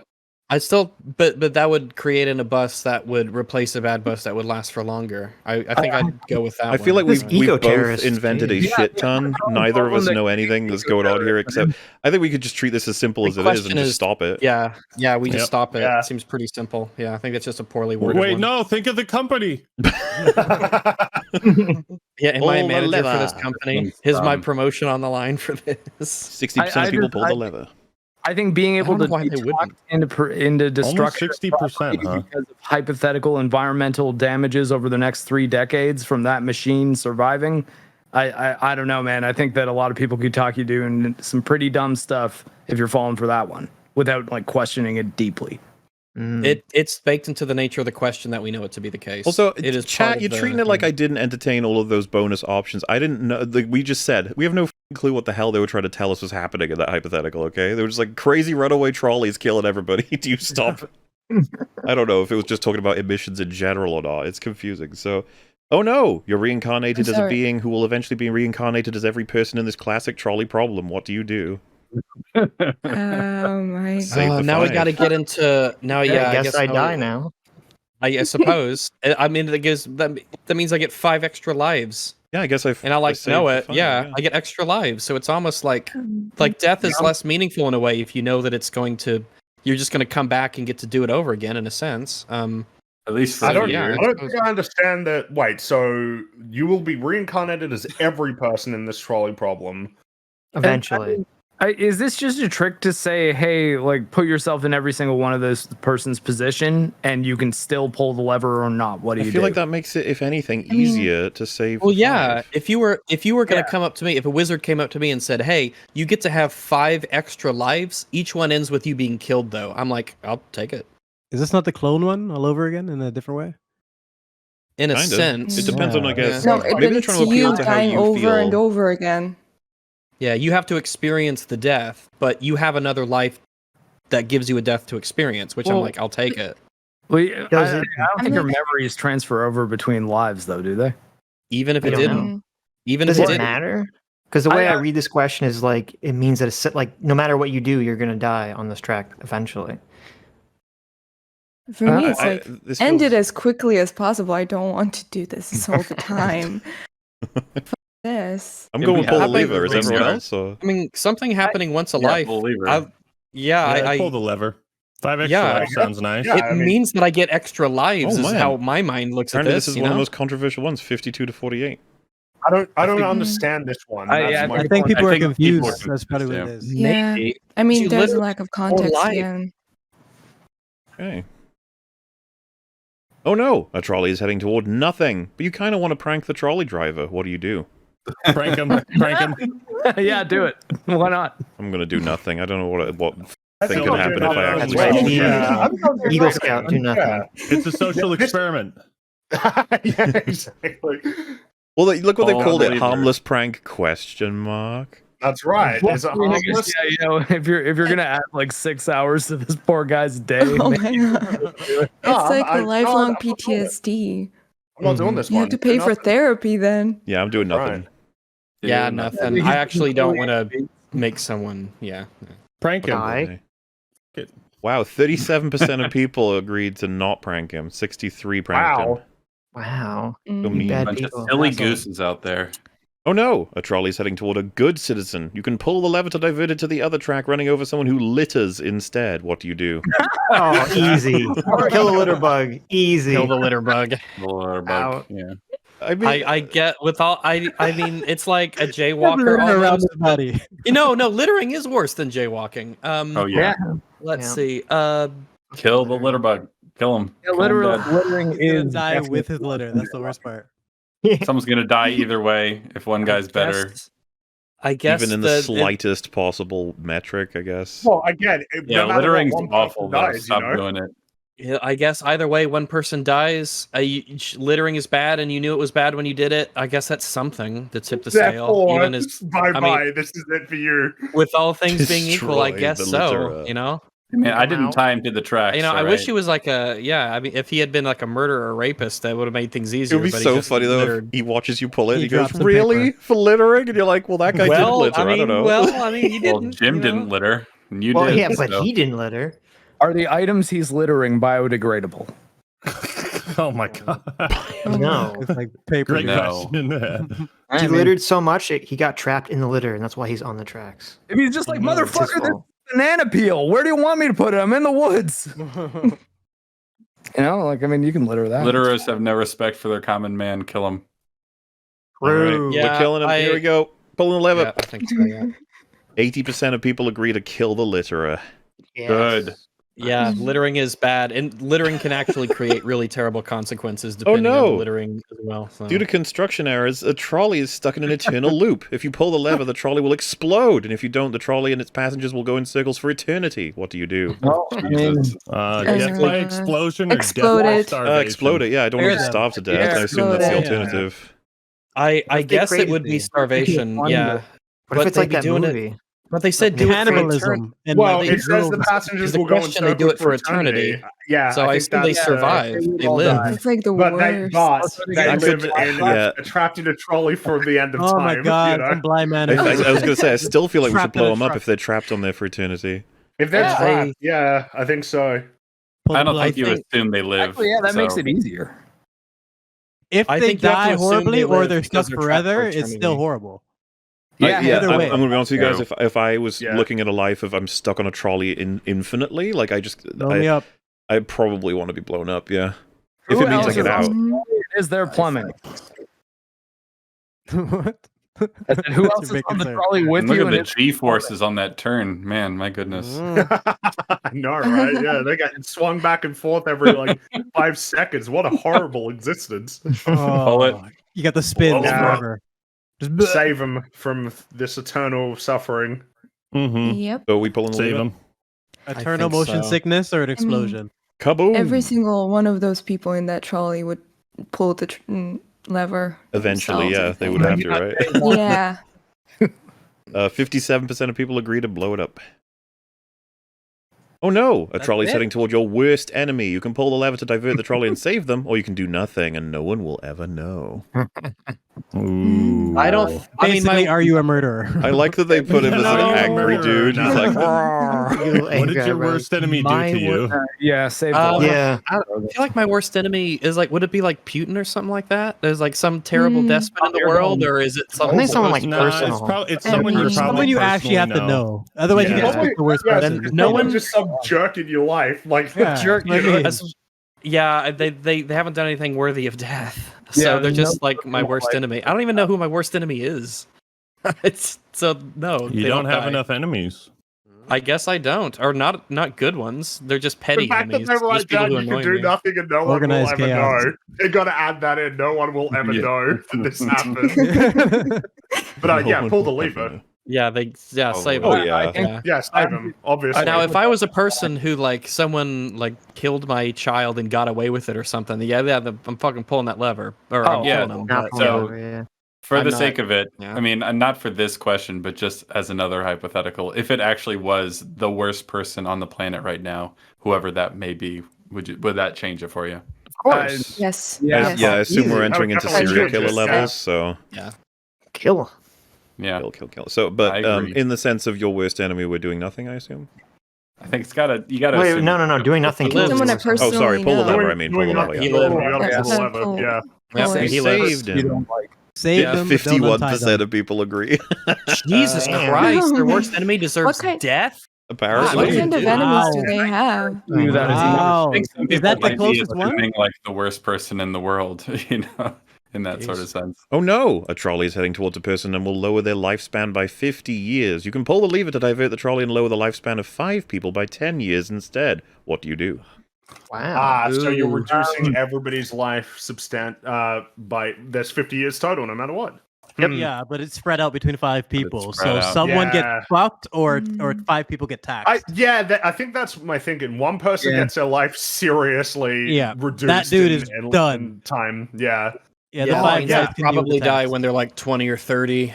I still, but that would create in a bus that would replace a bad bus that would last for longer. I think I'd go with that. I feel like one. we've both eco-terrorists, invented a geez. shit ton. Neither of us know anything that's going on here, except I think we could just treat this as simple The as it is and question just is- stop it. Yeah, we just Yep. stop it. Yeah. It seems pretty simple. Yeah, I think it's just a poorly worded Wait, one. no, think of the company. Yeah, am I a Pull the manager for this lever. company? One's Is my dumb. promotion on the line for this? 60% I of people just- pull the lever. I think being able don't know to why be they talked wouldn't. into destruction of 60%, property huh? because of hypothetical environmental damages over the next 3 decades from that machine surviving, I don't know, man. I think that a lot of people could talk you doing some pretty dumb stuff if you're falling for that one without like questioning it deeply. It's baked into the nature of the question that we know it to be the case. Also, it is chat, part of you're the- treating it like I didn't entertain all of those bonus options. I didn't know. Like, we just said we have no clue what the hell they were trying to tell us was happening in that hypothetical. Okay, they were just like crazy runaway trolleys killing everybody. Do you stop? I don't know if it was just talking about emissions in general or not. It's confusing. So, oh no, you're reincarnated as a being who will eventually be reincarnated as every person in this classic trolley problem. What do you do? Oh my Save god. the now we five. got to get into now. Yeah, I guess I now die now. I suppose. I mean, that means I get 5 extra lives, Yeah, I guess and I like to saved know the it. five, Yeah, I get extra lives, so it's almost like death is less meaningful in a way if you know that you're just going to come back and get to do it over again in a sense. At least for I a don't, year. I don't think I understand that. Wait, so you will be reincarnated as every person in this trolley problem? Eventually. Is this just a trick to say, hey, like put yourself in every single one of those person's position and you can still pull the lever or not? What do I you feel do? like that makes it, if anything, I mean- easier to save. Well, the yeah. five. If you were going to come up to me, if a wizard came up to me and said, "Hey, you get to have 5 extra lives. Each one ends with you being killed," though, I'm like, I'll take it. Is this not the clone one all over again in a different way? In a Kind of. sense, It depends on, I guess. No, Maybe but they're it's trying to appeal you to how dying you over feel. and over again. Yeah, you have to experience the death, but you have another life that gives you a death to experience, which I'm Well, like, I'll take it. Well, Does I don't it- think your mean- memories transfer over between lives, though, do they? Even if We it don't didn't. know. Even Does if it it didn't. matter? Because the way I- I read this question is like it means that it's like no matter what you do, you're gonna die on this track eventually. For me, it's I- like this end feels- it as quickly as possible. I don't want to do this all the time. Fuck this. I'm Yeah, going we pull the have lever. Is like everyone zero. else? Or? I mean, something happening once a Yeah, life. pull the lever. I pull the lever. 5 extra Yeah, lives sounds nice. Yeah, it I mean- means that I get extra lives. Oh, is man. how my mind looks at Apparently, this. this is you one of know? the most controversial ones. 52 to 48. I don't think- understand this one. I- That's yeah, my I think point. people I are think confused. people are That's probably what it confused, is. Yeah. Maybe. I mean, You there's a literally lack of context life. again. Okay. Oh no, a trolley is heading toward nothing. But you kind of want to prank the trolley driver. What do you do? Prank him. Prank him. Yeah, do it. Why not? I'm gonna do nothing. I don't know what I thing think could I'll happen do if I nothing actually. as well. solve the Yeah. problem. I'm going to Eagle do Scout, nothing. do nothing. It's a social Yeah, this- experiment. Yeah, exactly. Well, look what they've Oh, called it: lever. harmless prank? Question mark. That's right. Is it I mean, I guess, harmless? yeah, you know, if you're gonna add like 6 hours to this poor guy's day, Oh maybe- my god. It's like I- the lifelong I'm not doing it. PTSD. I'm not doing this You one. have to pay Do for nothing. therapy then. Yeah, I'm doing nothing. Right. Yeah, Dude, nothing. I actually don't want to make someone. Yeah. Prank him. Die. Wow, 37% of people agreed to not prank him. 63 pranked him. Wow. Wow. Mm. mean. Bad bunch people. of silly Assholes. gooses out there. Oh no, a trolley's heading toward a good citizen. You can pull the lever to divert it to the other track, running over someone who litters instead. What do you do? Oh, easy. Kill the litter bug. Easy. Kill the litter bug. Or bug. Out. Yeah. I mean, I get with all. I mean, it's like a Littering jaywalker. around Almost. his body. No, littering is worse than jaywalking. Oh yeah. Let's Yeah. see. Kill the litter bug. Kill him. Yeah, literal littering He's gonna is die definitely- with his litter. That's the worst part. Someone's gonna die either way. If one guy's better. I guess even in the slightest possible metric, I guess. Well, again, Yeah, no matter what, littering's one person awful. Though. dies, Stop you know? doing it. Yeah, I guess either way, one person dies. Littering is bad, and you knew it was bad when you did it. I guess that's something to tip the scale. Therefore, Even as bye. This is it for you. with all things being equal, I Destroy guess the so. litterer. You know. I mean, I didn't Wow. tie him to the tracks. I wish alright? he was like a I mean, if he had been like a murderer or rapist, that would have made things It easier. would be but he so just funny though if littered. he watches you pull it. He He goes, drops the "Really paper. for littering?" And you're like, "Well, that guy Well, did litter. I don't know." Well, I mean, he Well, didn't. Jim you know? didn't litter. And you Well, did. yeah, but so. he didn't litter. Are the items he's littering biodegradable? Oh my god. No. It's like paper. Great No. question. He littered so much he got trapped in the litter, and that's why he's on the tracks. If he's just like, It's his motherfucker, this fault. banana peel. Where do you want me to put it? I'm in the woods. You know, like, I mean, you can litter that. Litterers have no respect for their common man. Kill him. True. We're killing him. Here we go. Pulling the lever. Yeah, I think so. Yeah. 80% of people agree to kill the litterer. Yes. Good. Yeah, littering is bad, and littering can actually create really terrible consequences depending on the no. littering as well. So. Due to construction errors, a trolley is stuck in an eternal loop. If you pull the lever, the trolley will explode, and if you don't, the trolley and its passengers will go in circles for eternity. What do you do? Well, I mean, Jesus. Death by explosion or death by Exploded. starvation? Explode it. Yeah, I don't want to Yeah. starve to death. I assume that's the Explode it. alternative. I That's the guess it would be crazy. starvation. Yeah, What if it's they'd like be that doing it- movie? But they said do it for eternity. Cannibalism. And Well, like, it says the droves. passengers The will go in question, they do circles it for eternity. Yeah, So I think assume they that's, survive. they would They all live. die. It's like the But worst. they I live could- in yeah. trapped in a trolley for the end of Oh time. my god, You know? some blind man. I was going to say, I still feel like we should Trapped in blow a them up truck. if they're trapped on there for eternity. If they're Yeah. trapped, yeah, I think so. Pull the I don't plug. think you assume they live. Actually, yeah, that makes so- it easier. If I they think you have to die assume horribly they or live they're because stuck they're trapped for forever, it's still eternity. horrible. Yeah, either I'm way. going to be honest with you guys. Yeah. If I was Yeah. looking at a life of I'm stuck on a trolley infinitely, like Blow me up. I probably want to be blown up. Yeah, if Who it means I else get is out. Mhm. It is their plumbing. What? I said, who That's else your is big on the concern. trolley with Look you? at And the it's G forces on that turn, man. My goodness. I know, right? Yeah, they got swung back and forth every like 5 seconds. What a horrible existence. Oh, you got the spins Yeah. forever. Just Save them from this eternal suffering. Mm-hmm. Yep. So we pulling the Save lever? them. eternal think motion so. sickness or an explosion. Kaboom! Every single one of those people in that trolley would pull the lever. Eventually, themselves, yeah, I they would think. have to, right? Yeah. 57% of people agree to blow it up. Oh no! A That's trolley's it? heading toward your worst enemy. You can pull the lever to divert the trolley and save them, or you can do nothing and no one will ever know. Ooh. I don't. I mean, Basically, my, are you a murderer? I like that they put him as an No. angry dude. He's like, What did your worst enemy do to you? yeah, save the Um, life. Yeah. I feel like my worst enemy is like, would it be like Putin or something like that? There's like some terrible Mm. despot in the world, or is it I something? think someone like Nah, personal. it's someone you Someone probably you actually have to personally know. Otherwise, you Yeah. can just pick the worst Yeah, person. no no one- one just some jerk in your life. Like Yeah. Jerk, what I mean. yeah, they haven't done anything worthy of death, so Yeah, they're there's just no- like my worst enemy. I don't even know who my worst enemy is. It's so no. You they don't have die. enough enemies. I guess I don't, or not good ones. They're just petty the fact that enemies. they were Just like, people "Dad, who you can annoy do me. nothing and no one will Organized ever chaos. know." They got to add that in. No one will ever Yeah. know that this happened. But No yeah, one pull the will ever lever. know. Yeah, save Oh them. yeah. Yeah. Yeah, save him. Obviously. Now, if I was a person who like someone like killed my child and got away with it or something, I'm fucking pulling that lever, or I'm yeah. killing him. Not but- So- so, yeah. For I'm the not- sake of it, yeah. I mean, not for this question, but just as another hypothetical, if it actually was the worst person on the planet right now, whoever that may be, would that change it for you? Of course. Yes. Yeah. Yes. Yeah, I assume we're Easy. entering Oh, into definitely serial should killer just, levels, so Kill. Yeah, kill. So, but I agree. in the sense of your worst enemy, we're doing nothing, I assume. I think you gotta. Wait, assume no. Doing nothing Someone kills Someone you. I personally Oh, sorry, pull the know. lever. I mean, pull the lever. nothing. Yeah. lives. You gotta That's pull the so lever. cool. Yeah. Yep, Cool. he You lives. saved You him. don't like. Save Yeah, them, but don't untie 51% them. of people agree. Jesus Damn. Christ, their worst enemy deserves kind- death. Apparently. What What kind of did- enemies Wow. do they have? You that is Wow. I think some Is people that the might be closest one? assuming, like the worst person in the world, in that sort of sense. Oh no! A trolley is heading towards a person and will lower their lifespan by 50 years. You can pull the lever to divert the trolley and lower the lifespan of 5 people by 10 years instead. What do you do? Wow. So you're Ooh. reducing everybody's life by there's 50 years total, no matter what. Yeah, but it's spread out between 5 people. spread So out. someone Yeah. gets fucked or Mm. 5 people get taxed. I think that's my thinking. One person Yeah. gets their life seriously Yeah, reduced. that dude in- is in done. time. Yeah. yeah, Yeah, the 5 yeah, guys can deal with probably the die tax. when they're like 20 or 30.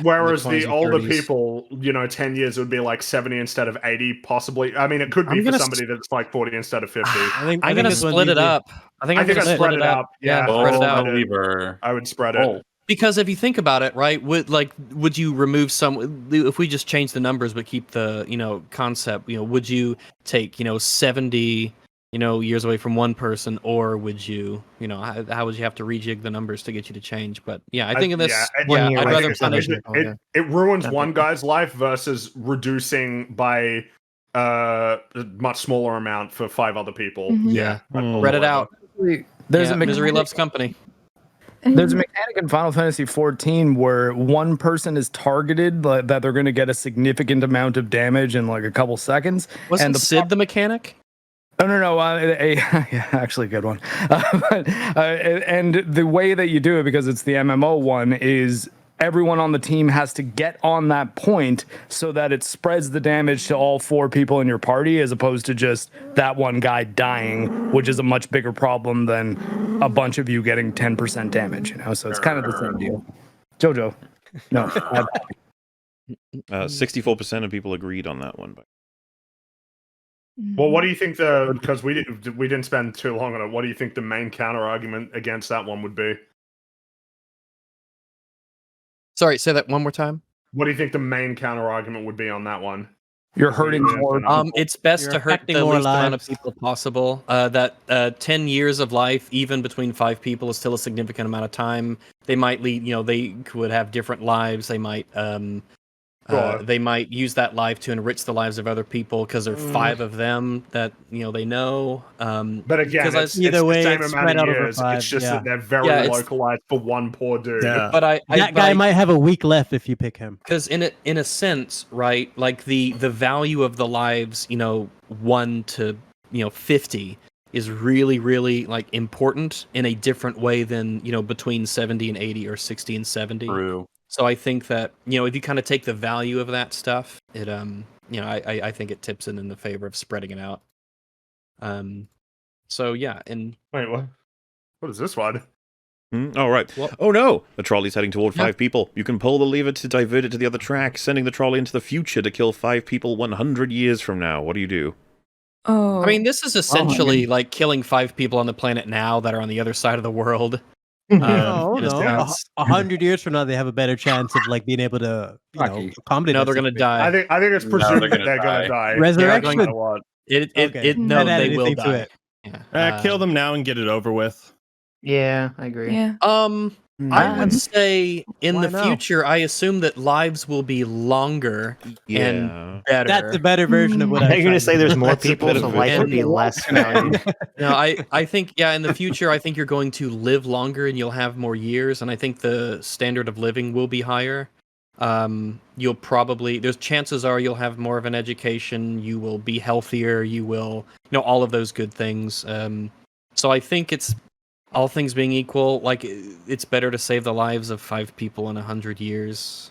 Whereas the 20s and older 30s. people, 10 years would be like 70 instead of 80, possibly. I mean, it could be I'm for gonna somebody that's like 40 instead of 50. I I'm gonna this one's split it easy. up. I think I'm gonna split it up. Yeah, spread it oh, out. I Lever. I would spread it. Oh, Because if you think about it, right, would you remove some? If we just change the numbers but keep the concept, would you take 70 years away from one person, or would you how would you have to rejig the numbers to get you to change? But yeah, I think in this, One year I'd away rather from punish. somebody. It ruins That'd one be- guy's life versus reducing by a much smaller amount for 5 other people. Mhm. Yeah, I'd pull spread the it lever. out. There's Yeah, a misery mechanic- loves company. There's a mechanic in Final Fantasy XIV where one person is targeted that they're going to get a significant amount of damage in like a couple seconds. Wasn't and Sid the mechanic? No. Yeah, actually a good one. And the way that you do it, because it's the MMO one, is everyone on the team has to get on that point so that it spreads the damage to all 4 people in your party, as opposed to just that one guy dying, which is a much bigger problem than a bunch of you getting 10% damage, you know? So it's kind of the same deal. Jojo. No. 64% of people agreed on that one. Well, what do you think because we didn't spend too long on it, what do you think the main counter argument against that one would be? Sorry, say that one more time. What do you think the main counter argument would be on that one? You're hurting more. It's best You're to hurt affecting the more least amount of lives. people possible. That 10 years of life, even between 5 people, is still a significant amount of time. They might lead, they could have different lives. They might use that life to enrich the lives of other people because there are 5 of them that they know. But again, it's either way, the same it's amount spread of out over years. 5, It's just yeah. that they're very localized for one poor dude. Yeah. But That guy might have a week left if you pick him. because in a sense, right? Like the value of the lives, 1 to 50 is really, really like important in a different way than between 70 and 80 or 60 and 70. True. So I think that if you kind of take the value of that stuff, it I think it tips in the favor of spreading it out. So yeah, and Wait, what? What is this one? Oh, right. What? Oh, no. The trolley's heading toward Yeah. 5 people. You can pull the lever to divert it to the other track, sending the trolley into the future to kill 5 people 100 years from now. What do you do? Oh. I mean, this is essentially like killing 5 people on the planet now that are on the other side of the world. No, in a no. sense. 100 years from now, they have a better chance of like being able to, accommodate. No, that they're gonna situation. die. I think it's No, presumed they're that gonna they're going to die. die. Resurrection? No matter what. Okay. No, Not add they will anything to die. it. Yeah. Kill them now and get it over with. Yeah, I agree. Yeah. I would say in Why the no? future, I assume that lives will be longer and better. That's a better version of what I I thought you were going to was say there's more That's a people, better so life would be version. less valued. No, I think in the future, I think you're going to live longer and you'll have more years, and I think the standard of living will be higher. You'll probably there's chances are you'll have more of an education, you will be healthier, you will all of those good things. So I think it's all things being equal, like it's better to save the lives of 5 people in 100 years,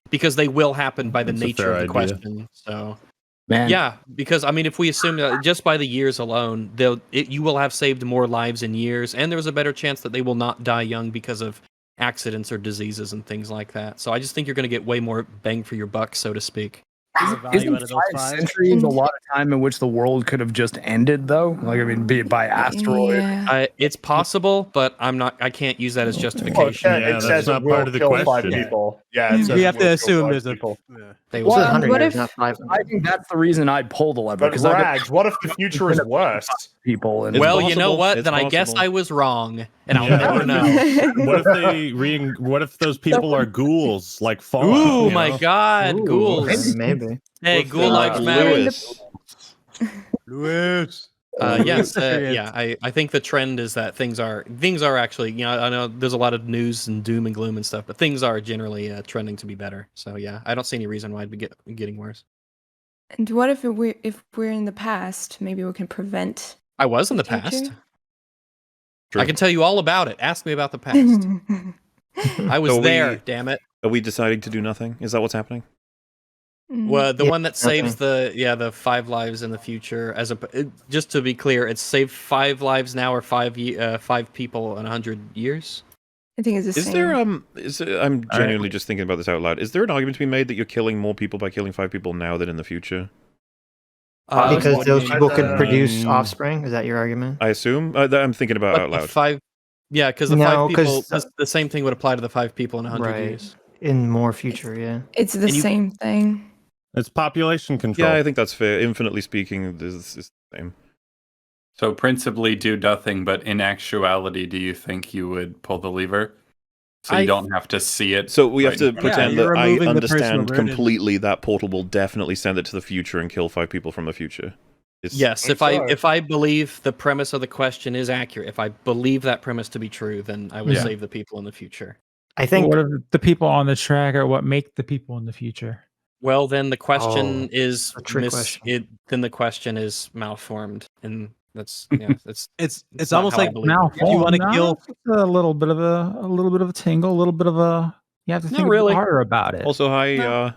because they will happen by the That's a nature fair of the idea. question. So. Man. Yeah, because I mean, if we assume that just by the years alone, you will have saved more lives in years, and there's a better chance that they will not die young because of accidents or diseases and things like that. So I just think you're going to get way more bang for your buck, so to speak. The value Isn't out of those 5 5. centuries a lot of time in which the world could have just ended, though? Like, I mean, be it by asteroid. Yeah. It's possible, but I can't use that as justification. Yeah, it that's says not it will part of the kill 5 question. people. Yeah, it says We it have will to kill assume 5 there's a. people. Yeah. They This will. is 100 What years, if- not 500. I think that's the reason I'd pull the lever, But because I got Rags, what if the future is worse? people. And It's Well, you know possible. what? It's Then I guess possible. I was wrong, and I'll Yeah. never know. What if what if those people are ghouls like Fallout? Ooh, you my know? God, Ooh, ghouls! Maybe. Hey, With, ghoul lives matter. Lewis. Lewis. Yes, Hilarious. yeah. I think the trend is that things are actually. I know there's a lot of news and doom and gloom and stuff, but things are generally trending to be better. So yeah, I don't see any reason why it'd be getting worse. And what if we're in the past? Maybe we can prevent. I was in the Future? past. True. I can tell you all about it. Ask me about the past. I was So there. Damn it. Are we deciding to do nothing? Is that what's happening? Well, the Yeah, one that saves the 5 lives in the future. Just to be clear, it's save 5 lives now or 5 people in 100 years. I think it's the Is same. there I'm genuinely just thinking about this out loud. Is there an argument to be made that you're killing more people by killing 5 people now than in the future? Because what those do you people mean? could produce Mm. offspring? Is that your argument? I assume. I'm thinking about But out the loud. 5, yeah, because the No, 5 people, 'cause- the same thing would apply to the 5 people in 100 Right. years. In more future, yeah. It's the And you- same thing. It's population control. Yeah, I think that's fair. Infinitely speaking, this is the same. So principally do nothing, but in actuality, do you think you would pull the lever? So you I- don't have to see it. So we have to right in front of pretend you? you're that I removing the personal understand burden. completely that portal will definitely send it to the future and kill 5 people from the future. Yes, I'm sorry. if I believe the premise of the question is accurate, if I believe that premise to be true, then I will Yeah. save the people in the future. I think what if the people on the track are what make the people in the future? Well, then the question is a trick question. then the question is malformed, and that's that's It's not almost how I like believe it. if you want to kill. It's a little bit of a tingle, a little bit of a. You have to Not think a really. bit harder about it. Also, hi.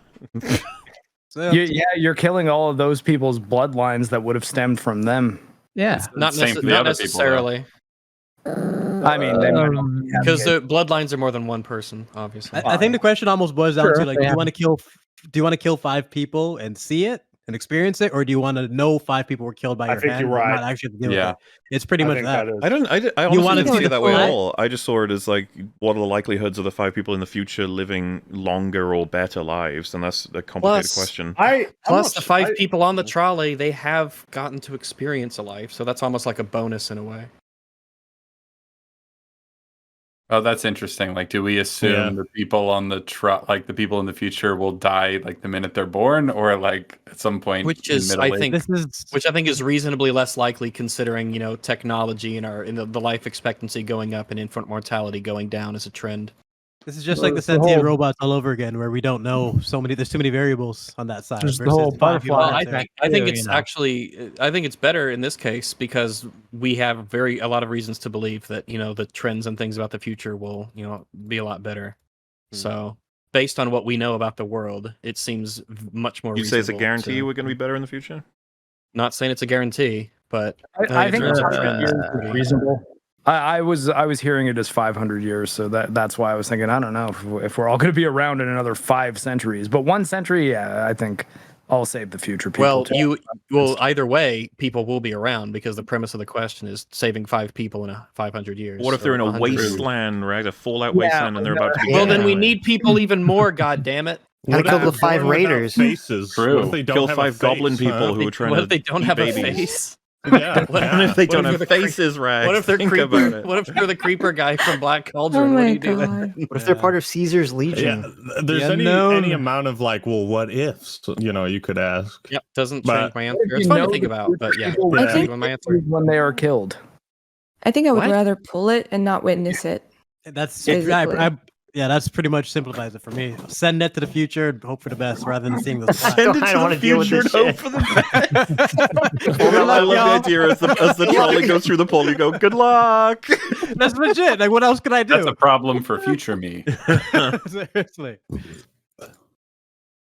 You're killing all of those people's bloodlines that would have stemmed from them. Yeah, Not, Same for the not other people, though. necessarily, I mean, they might not be because having the bloodlines are more than one person, obviously. I think the question almost boils down Sure, to like, they do you have- want to kill? Do you want to kill 5 people and see it and experience it, or do you want to know 5 people were killed by I your think hand? you're and right. Not actually have to deal Yeah. with it. It's pretty I much think that. is. I honestly wanna didn't see see it the that way at flat? all. I just saw it as like, what are the likelihoods of the 5 people in the future living longer or better lives? And that's a complicated Plus- question. Plus, the 5 people on the trolley, they have gotten to experience a life, so that's almost like a bonus in a way. Oh, that's interesting. Like, do we assume the people on the like the people in the future will die like the minute they're born, or like at some point? Which in is, middle I age? think, This is which I think is reasonably less likely, considering technology and the life expectancy going up and infant mortality going down as a trend. this is just Well, like the it's the sentient whole- robots all over again, where we don't know so many. There's too many variables on that side. There's the versus whole 5 people butterfly out there. effect. I think too, it's you know. actually, I think it's better in this case because we have a lot of reasons to believe that the trends and things about the future will be a lot better. So based on what we know about the world, it seems much more. You say it's a reasonable guarantee to- we're going to be better in the future? Not saying it's a guarantee, but I think in terms of 500 trends, years it's is pretty- reasonable. I was hearing it as 500 years, so that's why I was thinking I don't know if we're all going to be around in another 5 centuries, but 1 century, yeah, I think I'll save the future people. Well, either way, people will be around because the premise of the question is saving 5 people in 500 years. What if they're in or a 100 years. wasteland, right? A fallout wasteland, and they're about to be Well, then we annihilated? need people even more. God damn it! gotta What kill if the they're 5 born without raiders. Faces. True. What if they don't Kill have 5 a goblin face, people huh? who are trying What to if they don't eat have a babies. face? Yeah, What What if they don't What have if they're the faces, Rags? What if they're Think about creeper? it. What if they're the creeper guy from Black Oh Cauldron? What do my you do? god. What if they're part of Caesar's Legion? Yeah, there's The any unknown. amount of like, well, what ifs? You could ask. Yep, doesn't But- change my answer. It's fun to think about, but yeah, People Yeah. I think my answer. when they are killed. I think I would What? rather pull it and not witness it. That's Physically. yeah. That's pretty much simplifies it for me. Send it to the future and hope for the best, rather than seeing the splat. Send it I to don't the wanna deal with future this and hope shit. for the best. I love the idea as the trolley goes through the poll, you go, good luck. That's legit. Like, what else can I That's do? a problem for future me. Seriously.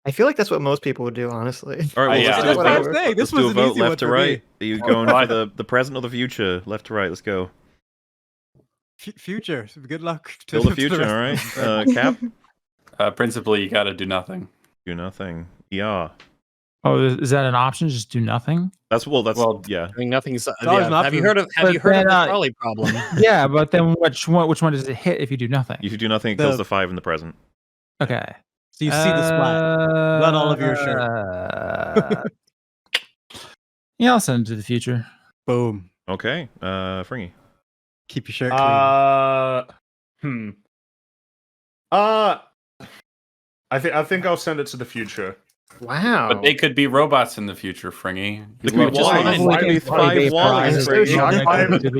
I feel like that's what most people would do, honestly. All right, well, Yeah. let's do That's a what I vote. was saying. This Let's do was a an vote easy one left to for right. me. Are you going for the present or the future? Left to right, let's go. Future. Good luck. Still the future, all right? Cap? Principally, you got to do nothing. Do nothing. Yeah. Oh, is that an option? Just do nothing? That's Well, yeah. I mean, nothing's. always an Have you option. heard of But the then, trolley problem? Yeah, but then which one does it hit if you do nothing? If you do nothing, it The- kills the 5 in the present. Okay. So you see the splat. Not all of your shirt. Yeah, I'll send it to the future. Boom. Okay. Fringy. Keep your shirt clean. I think I'll send it to the future. Wow. But they could be robots in the future, Fringy. It could You be love just Wallies. fine. It could be 5 Wallies. So shocking.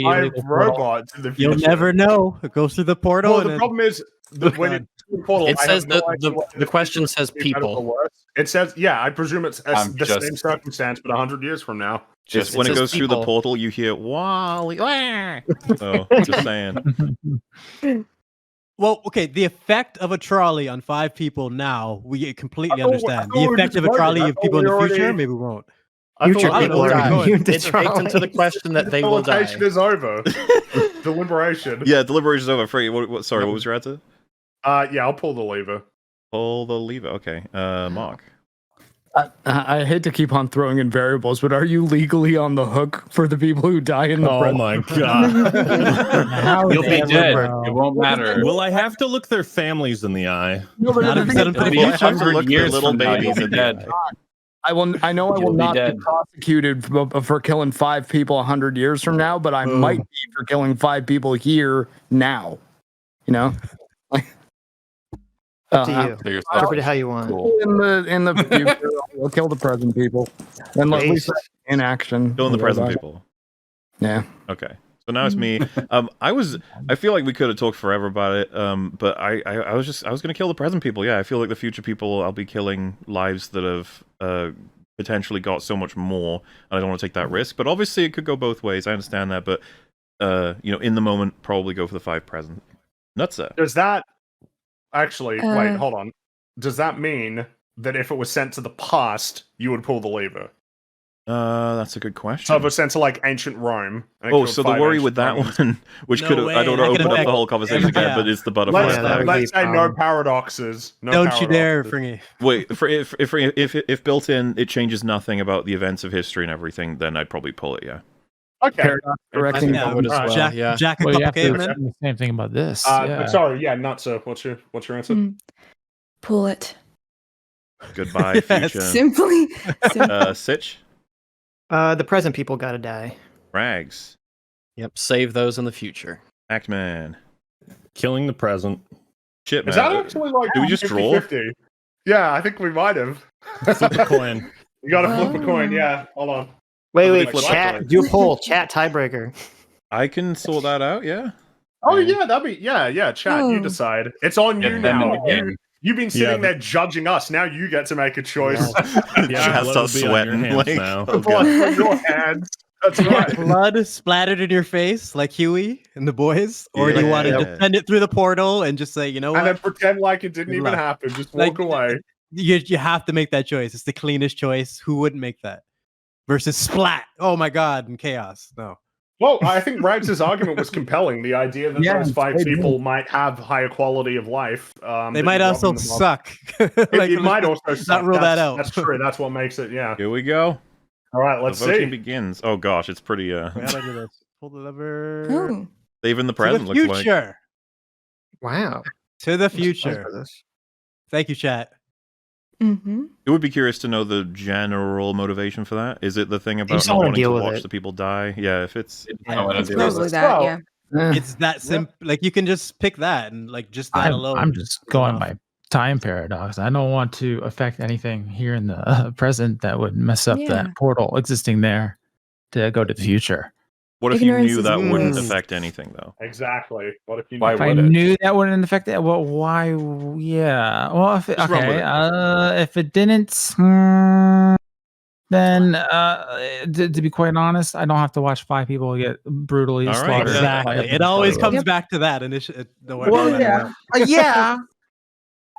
Five robots in the future. You'll never know. It goes through the portal. Well, and the then- problem is that when it's through the portal, It I says have no that idea the what the question says it's better or people. worse. It says, yeah, I presume it's I'm the just- same circumstance, but 100 years from now. Just It when it says goes through the people. portal, you hear Wally. So, just saying. Well, okay, the effect of a trolley on 5 people now, we completely I thought- understand. I thought The we were effect just of a voting. trolley I of thought people in we the already- future, maybe we won't. Future I thought- people I are don't know. immune to It's baked into the trolley. question that they will die. Deliberation is over. Deliberation. Yeah, deliberation's over. Fringy, sorry, what was your answer? Yeah, I'll pull the lever. Pull the lever. Okay. Mark. I hate to keep on throwing in variables, but are you legally on the hook for the people who die in the Oh present? my god. You'll be Damn, dead. bro. It won't matter. Will I have to look their families in the eye? Not if you send them to It'll the be future. 100 Look, years little from now, babies you'll be in the dead. I know I will You'll be not be dead. prosecuted for killing 5 people 100 years from now, but I might be for killing 5 people here now. You know, like Up to you. So you're Interpret it how you want. cool. in the future, Go kill the present people. And let Waste. Lisa in action. Killing the We'll present go back. people. Yeah. Okay. So now it's me. I feel like we could have talked forever about it. But I was gonna kill the present people. Yeah, I feel like the future people I'll be killing lives that have potentially got so much more, and I don't want to take that risk. But obviously it could go both ways. I understand that, but in the moment, probably go for the 5 present. Nutsa. Does that actually wait? Uh, Hold on. Does that mean that if it was sent to the past, you would pull the lever? That's a good question. So if it was sent to like ancient Rome. and it Oh, killed so the 5 worry ancient with that Romans- one, which No could have, way, I don't that want could to open up affect the whole conversation again, yeah. but it's the butterfly Let's, Yeah, that would effect. be let's say no problem. paradoxes. No Don't you dare, paradoxes. Fringy. Wait, if built in, it changes nothing about the events of history and everything, then I'd probably pull it, yeah. Okay. Paradox I directing. think I would as Alright. well. Jack, Yeah. Jack a Well, you couple have to cavemen. do the same thing about this. But yeah. sorry, yeah, Nutsa. What's your answer? Pull it. Goodbye, Yes. future. Simply. Sitch? The present people gotta die. Rags. Yep. Save those in the future. Actman. Killing the present. Shit, man. Is that actually like Do we just draw? 50-50? Yeah, I think we might have. Flip a coin. You gotta flip a coin, Oh. yeah. Hold on. Wait, Flip chat. coin. Do a poll. Chat tiebreaker. I can sort that out, yeah. Oh yeah, that'd be yeah, chat, you Oh. decide. It's on you Get them in now. the game. You've been sitting but- there judging us. Now you get to make a choice. Yeah, Chad blood starts will be on your sweating. hands Like, now. oh, Blood God. from your hands. That's right. Blood splattered in your face like Huey and the boys, or do you want to Yeah. just send it through the portal and just say, you know And then what? pretend like it didn't Good even luck. happen. Just Like, walk away. You have to make that choice. It's the cleanest choice. Who wouldn't make that? Versus splat. Oh my god, and chaos. No. Well, I think Rags' argument was compelling. The idea that Yeah, those 5 I agree. people might have higher quality of life. They that might you're also robbing them of. suck. It might also suck. rule that out. That's true. That's what makes it. Yeah. Here we go. All right. Let's the voting see. begins. Oh gosh, it's pretty We gotta do this. Pull the lever. Oh. even the To present the looks like. future. Wow. To the I'm surprised future. for this. Thank you, chat. Mm-hmm. It would be curious to know the general motivation for that. Is it the thing about just not don't wanna wanting to deal with watch it. the people die? Yeah, if it's I wanna It's do probably this. that, Well, yeah. It's that simple. Like you can just pick that and like just that alone. I'm just is going enough. by time paradox. I don't want to affect anything here in the present that would mess up Yeah. that portal existing there to go to the future. what if you Ignorance knew is that wouldn't bliss. affect anything though? Exactly. What if you? Why If I would it? knew that wouldn't affect it, well, why? Yeah. Well, if it, Just run with okay. it. If it didn't, then to be quite honest, I don't have to watch 5 people get brutally All right, slaughtered. Exactly. by It always Trolley. comes back to that. And no matter Well, what. yeah. Yeah.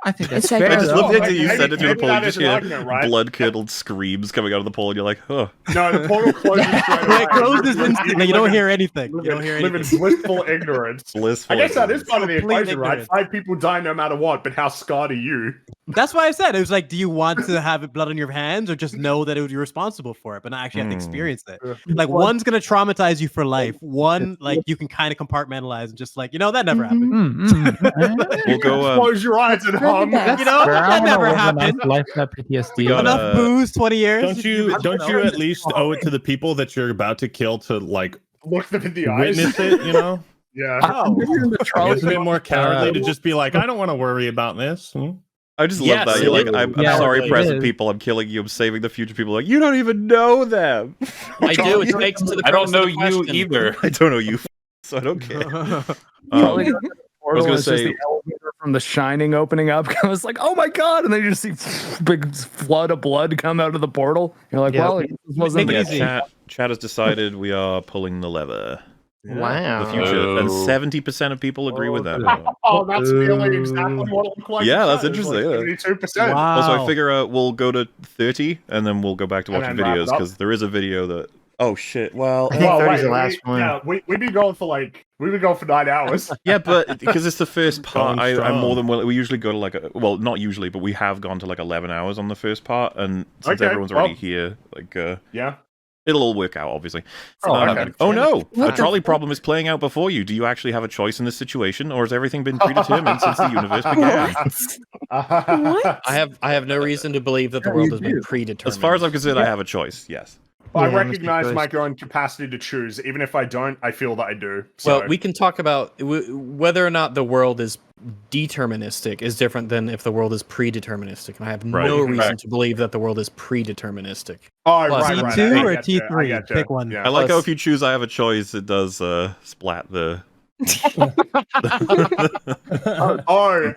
I think that's It's like- fair. I just Yeah. love the Maybe- idea you maybe- said it through the maybe poll. that You just is an hear argument, right? blood-curdled screams coming out of the poll, and you're like, huh. No, the portal closes straight away. It closes instantly. You don't hear anything. You don't hear Live in anything. blissful ignorance. Blissful. I guess that is ignorance. part of the Complete equation, right? ignorance. 5 people die no matter what, but how scarred are you? That's why I said it was like, do you want to have blood on your hands or just know that you're responsible for it, but not actually have to experience it? Like one's gonna traumatize you for life. One, like you can kind of compartmentalize and just like, you know, that never happened. We'll go. Close your eyes and hum. best. You know, that never Live happened. enough life that PTSD. We got Enough booze, 20 years. Don't you at least owe it to the people that you're about to kill to like Look them in the eyes. witness it? You know, Yeah. Oh. it's a bit more cowardly to just be like, I don't want to worry about this. I just love Yes, that. You're like, I'm yeah, sorry, it present is. people. I'm killing you. I'm saving the future people. Like, you don't even know them. I do. It makes to the I don't premise know of the you question. either. I don't know you, so I don't care. Probably Um, go to the portal gonna and it's just say- the elevator from The Shining opening up. I was like, oh my god! And then you just see big flood of blood come out of the portal. You're like, Yeah. well, this wasn't Make it the yeah, chat has decided we are pulling the lever. Wow. The future, and Oh. 70% of people agree with that. Oh, that's feeling exactly what it looked like. Yeah, that's It was like interesting, 72%. Wow. Also, I figure we'll go to 30, and then we'll go back to And watching then wrap it videos up. because there is a video that. Oh shit! Well, I think Well, 30's the wait, last one. Yeah, we'd be going for like we'd be going for 9 hours. yeah, but because it's the first part, Going I'm more strong. than willing. We usually go to like well, not usually, but we have gone to like 11 hours on the first part, and since Okay, everyone's already well. here, like Yeah. it'll all work out, obviously. Oh, okay. Oh no! What A the trolley fuck? problem is playing out before you. Do you actually have a choice in this situation, or has everything been predetermined since the universe began? What? I have no reason to believe that the Yeah, world you has been do. predetermined. As far as I'm concerned, I have a choice. Yes. I Yeah, recognize Mr. my Choice. own capacity to choose. Even if I don't, I feel that I do. So. Well, we can talk about whether or not the world is deterministic is different than if the world is predeterministic. And I have Right. no reason Correct. to believe that the world is predeterministic. Oh, Plus, right, I'm right. T2 I or get you, I T3? get you. Pick one. Yeah. I like how Plus- if you choose I have a choice, it does splat the. Oh,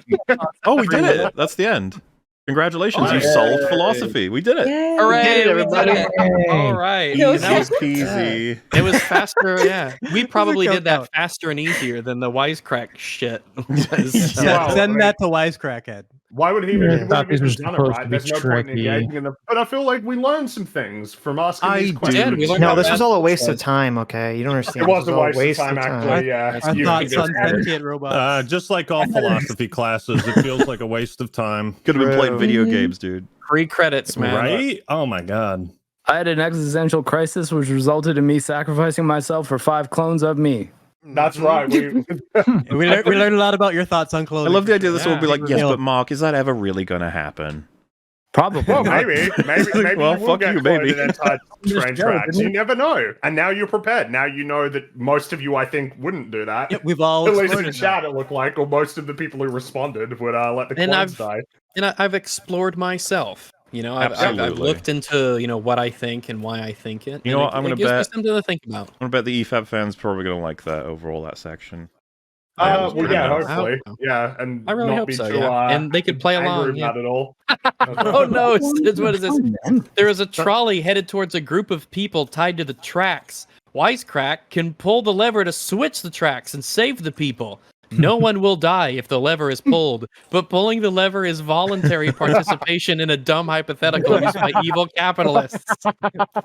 Oh, we did it! That's the end. Congratulations, you Oh, solved philosophy. We did it. Yay. Hooray, did it, we everybody. did it. All right. It was Easy And that was, peasy. it was faster, yeah. We probably did that out. faster and easier than the wisecrack shit was. So- Wow. Send that to Wisecrackhead. why would he Yeah, even? I He thought wouldn't these have were even done it, supposed to right? be There's no point in tricky. engaging in them. But I feel like we learned some things from asking I these did. questions. We learned No, about this was that. all a waste of time. Okay, you don't understand. It was This a all waste of time, actually. Yeah, Our You- thoughts you- on sentient robots. Just like all philosophy classes, it feels like a waste of time. Could have been playing True. video games, dude. Free credits, man. Right? Oh my god. I had an existential crisis which resulted in me sacrificing myself for 5 clones of me. That's right. We, we learned a lot about your thoughts on I clothing. love the idea that someone would be like, yes, Reveal. but Mark, is that ever really going to happen? Probably. well, not. maybe Well, you will fuck get you, cloned maybe. and inside Just train go, tracks. didn't You it? never know, and now you're prepared. Now you know that most of you, I think, wouldn't do that. Yeah, we've all At least explored in it now. chat, it looked like, or most of the people who responded would let the And clones I've- die. And I've explored myself. You know, I've Absolutely. looked into, what I think and why I think it. You know and what, I'm it gonna gives me bet- something to think about. I bet the EFAP fans probably going to like that overall, that section. Yeah, it was Well, pretty yeah, nice. hopefully, I hope yeah, and I really not hope be so, too, yeah. And they could play angry along, yeah. about it all. Oh no, it's what is this? There is a trolley headed towards a group of people tied to the tracks. Wisecrack can pull the lever to switch the tracks and save the people. No one will die if the lever is pulled, but pulling the lever is voluntary participation in a dumb hypothetical used by evil capitalists.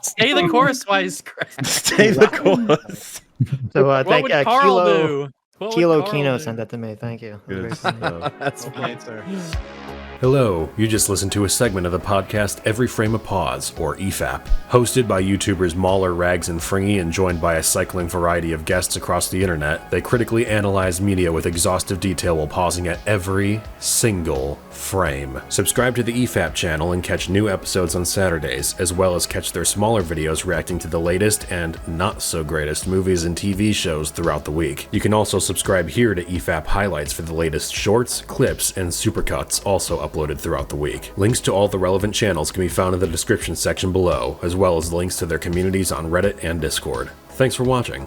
Stay the course, Wisecrack. Stay the course. So What thank would Carl Kilo do? What would Kilo Carl Kino do? sent that to me. Thank you. That Good was very kind. stuff. That's Well fine. played, sir. Hello, you just listened to a segment of the podcast Every Frame a Pause, or EFAP. Hosted by YouTubers Mauler, Rags, and Fringy, and joined by a cycling variety of guests across the internet, they critically analyze media with exhaustive detail while pausing at every single frame. Subscribe to the EFAP channel and catch new episodes on Saturdays, as well as catch their smaller videos reacting to the latest and not so greatest movies and TV shows throughout the week. You can also subscribe here to EFAP highlights for the latest shorts, clips, and supercuts, also uploaded throughout the week. Links to all the relevant channels can be found in the description section below, as well as links to their communities on Reddit and Discord. Thanks for watching.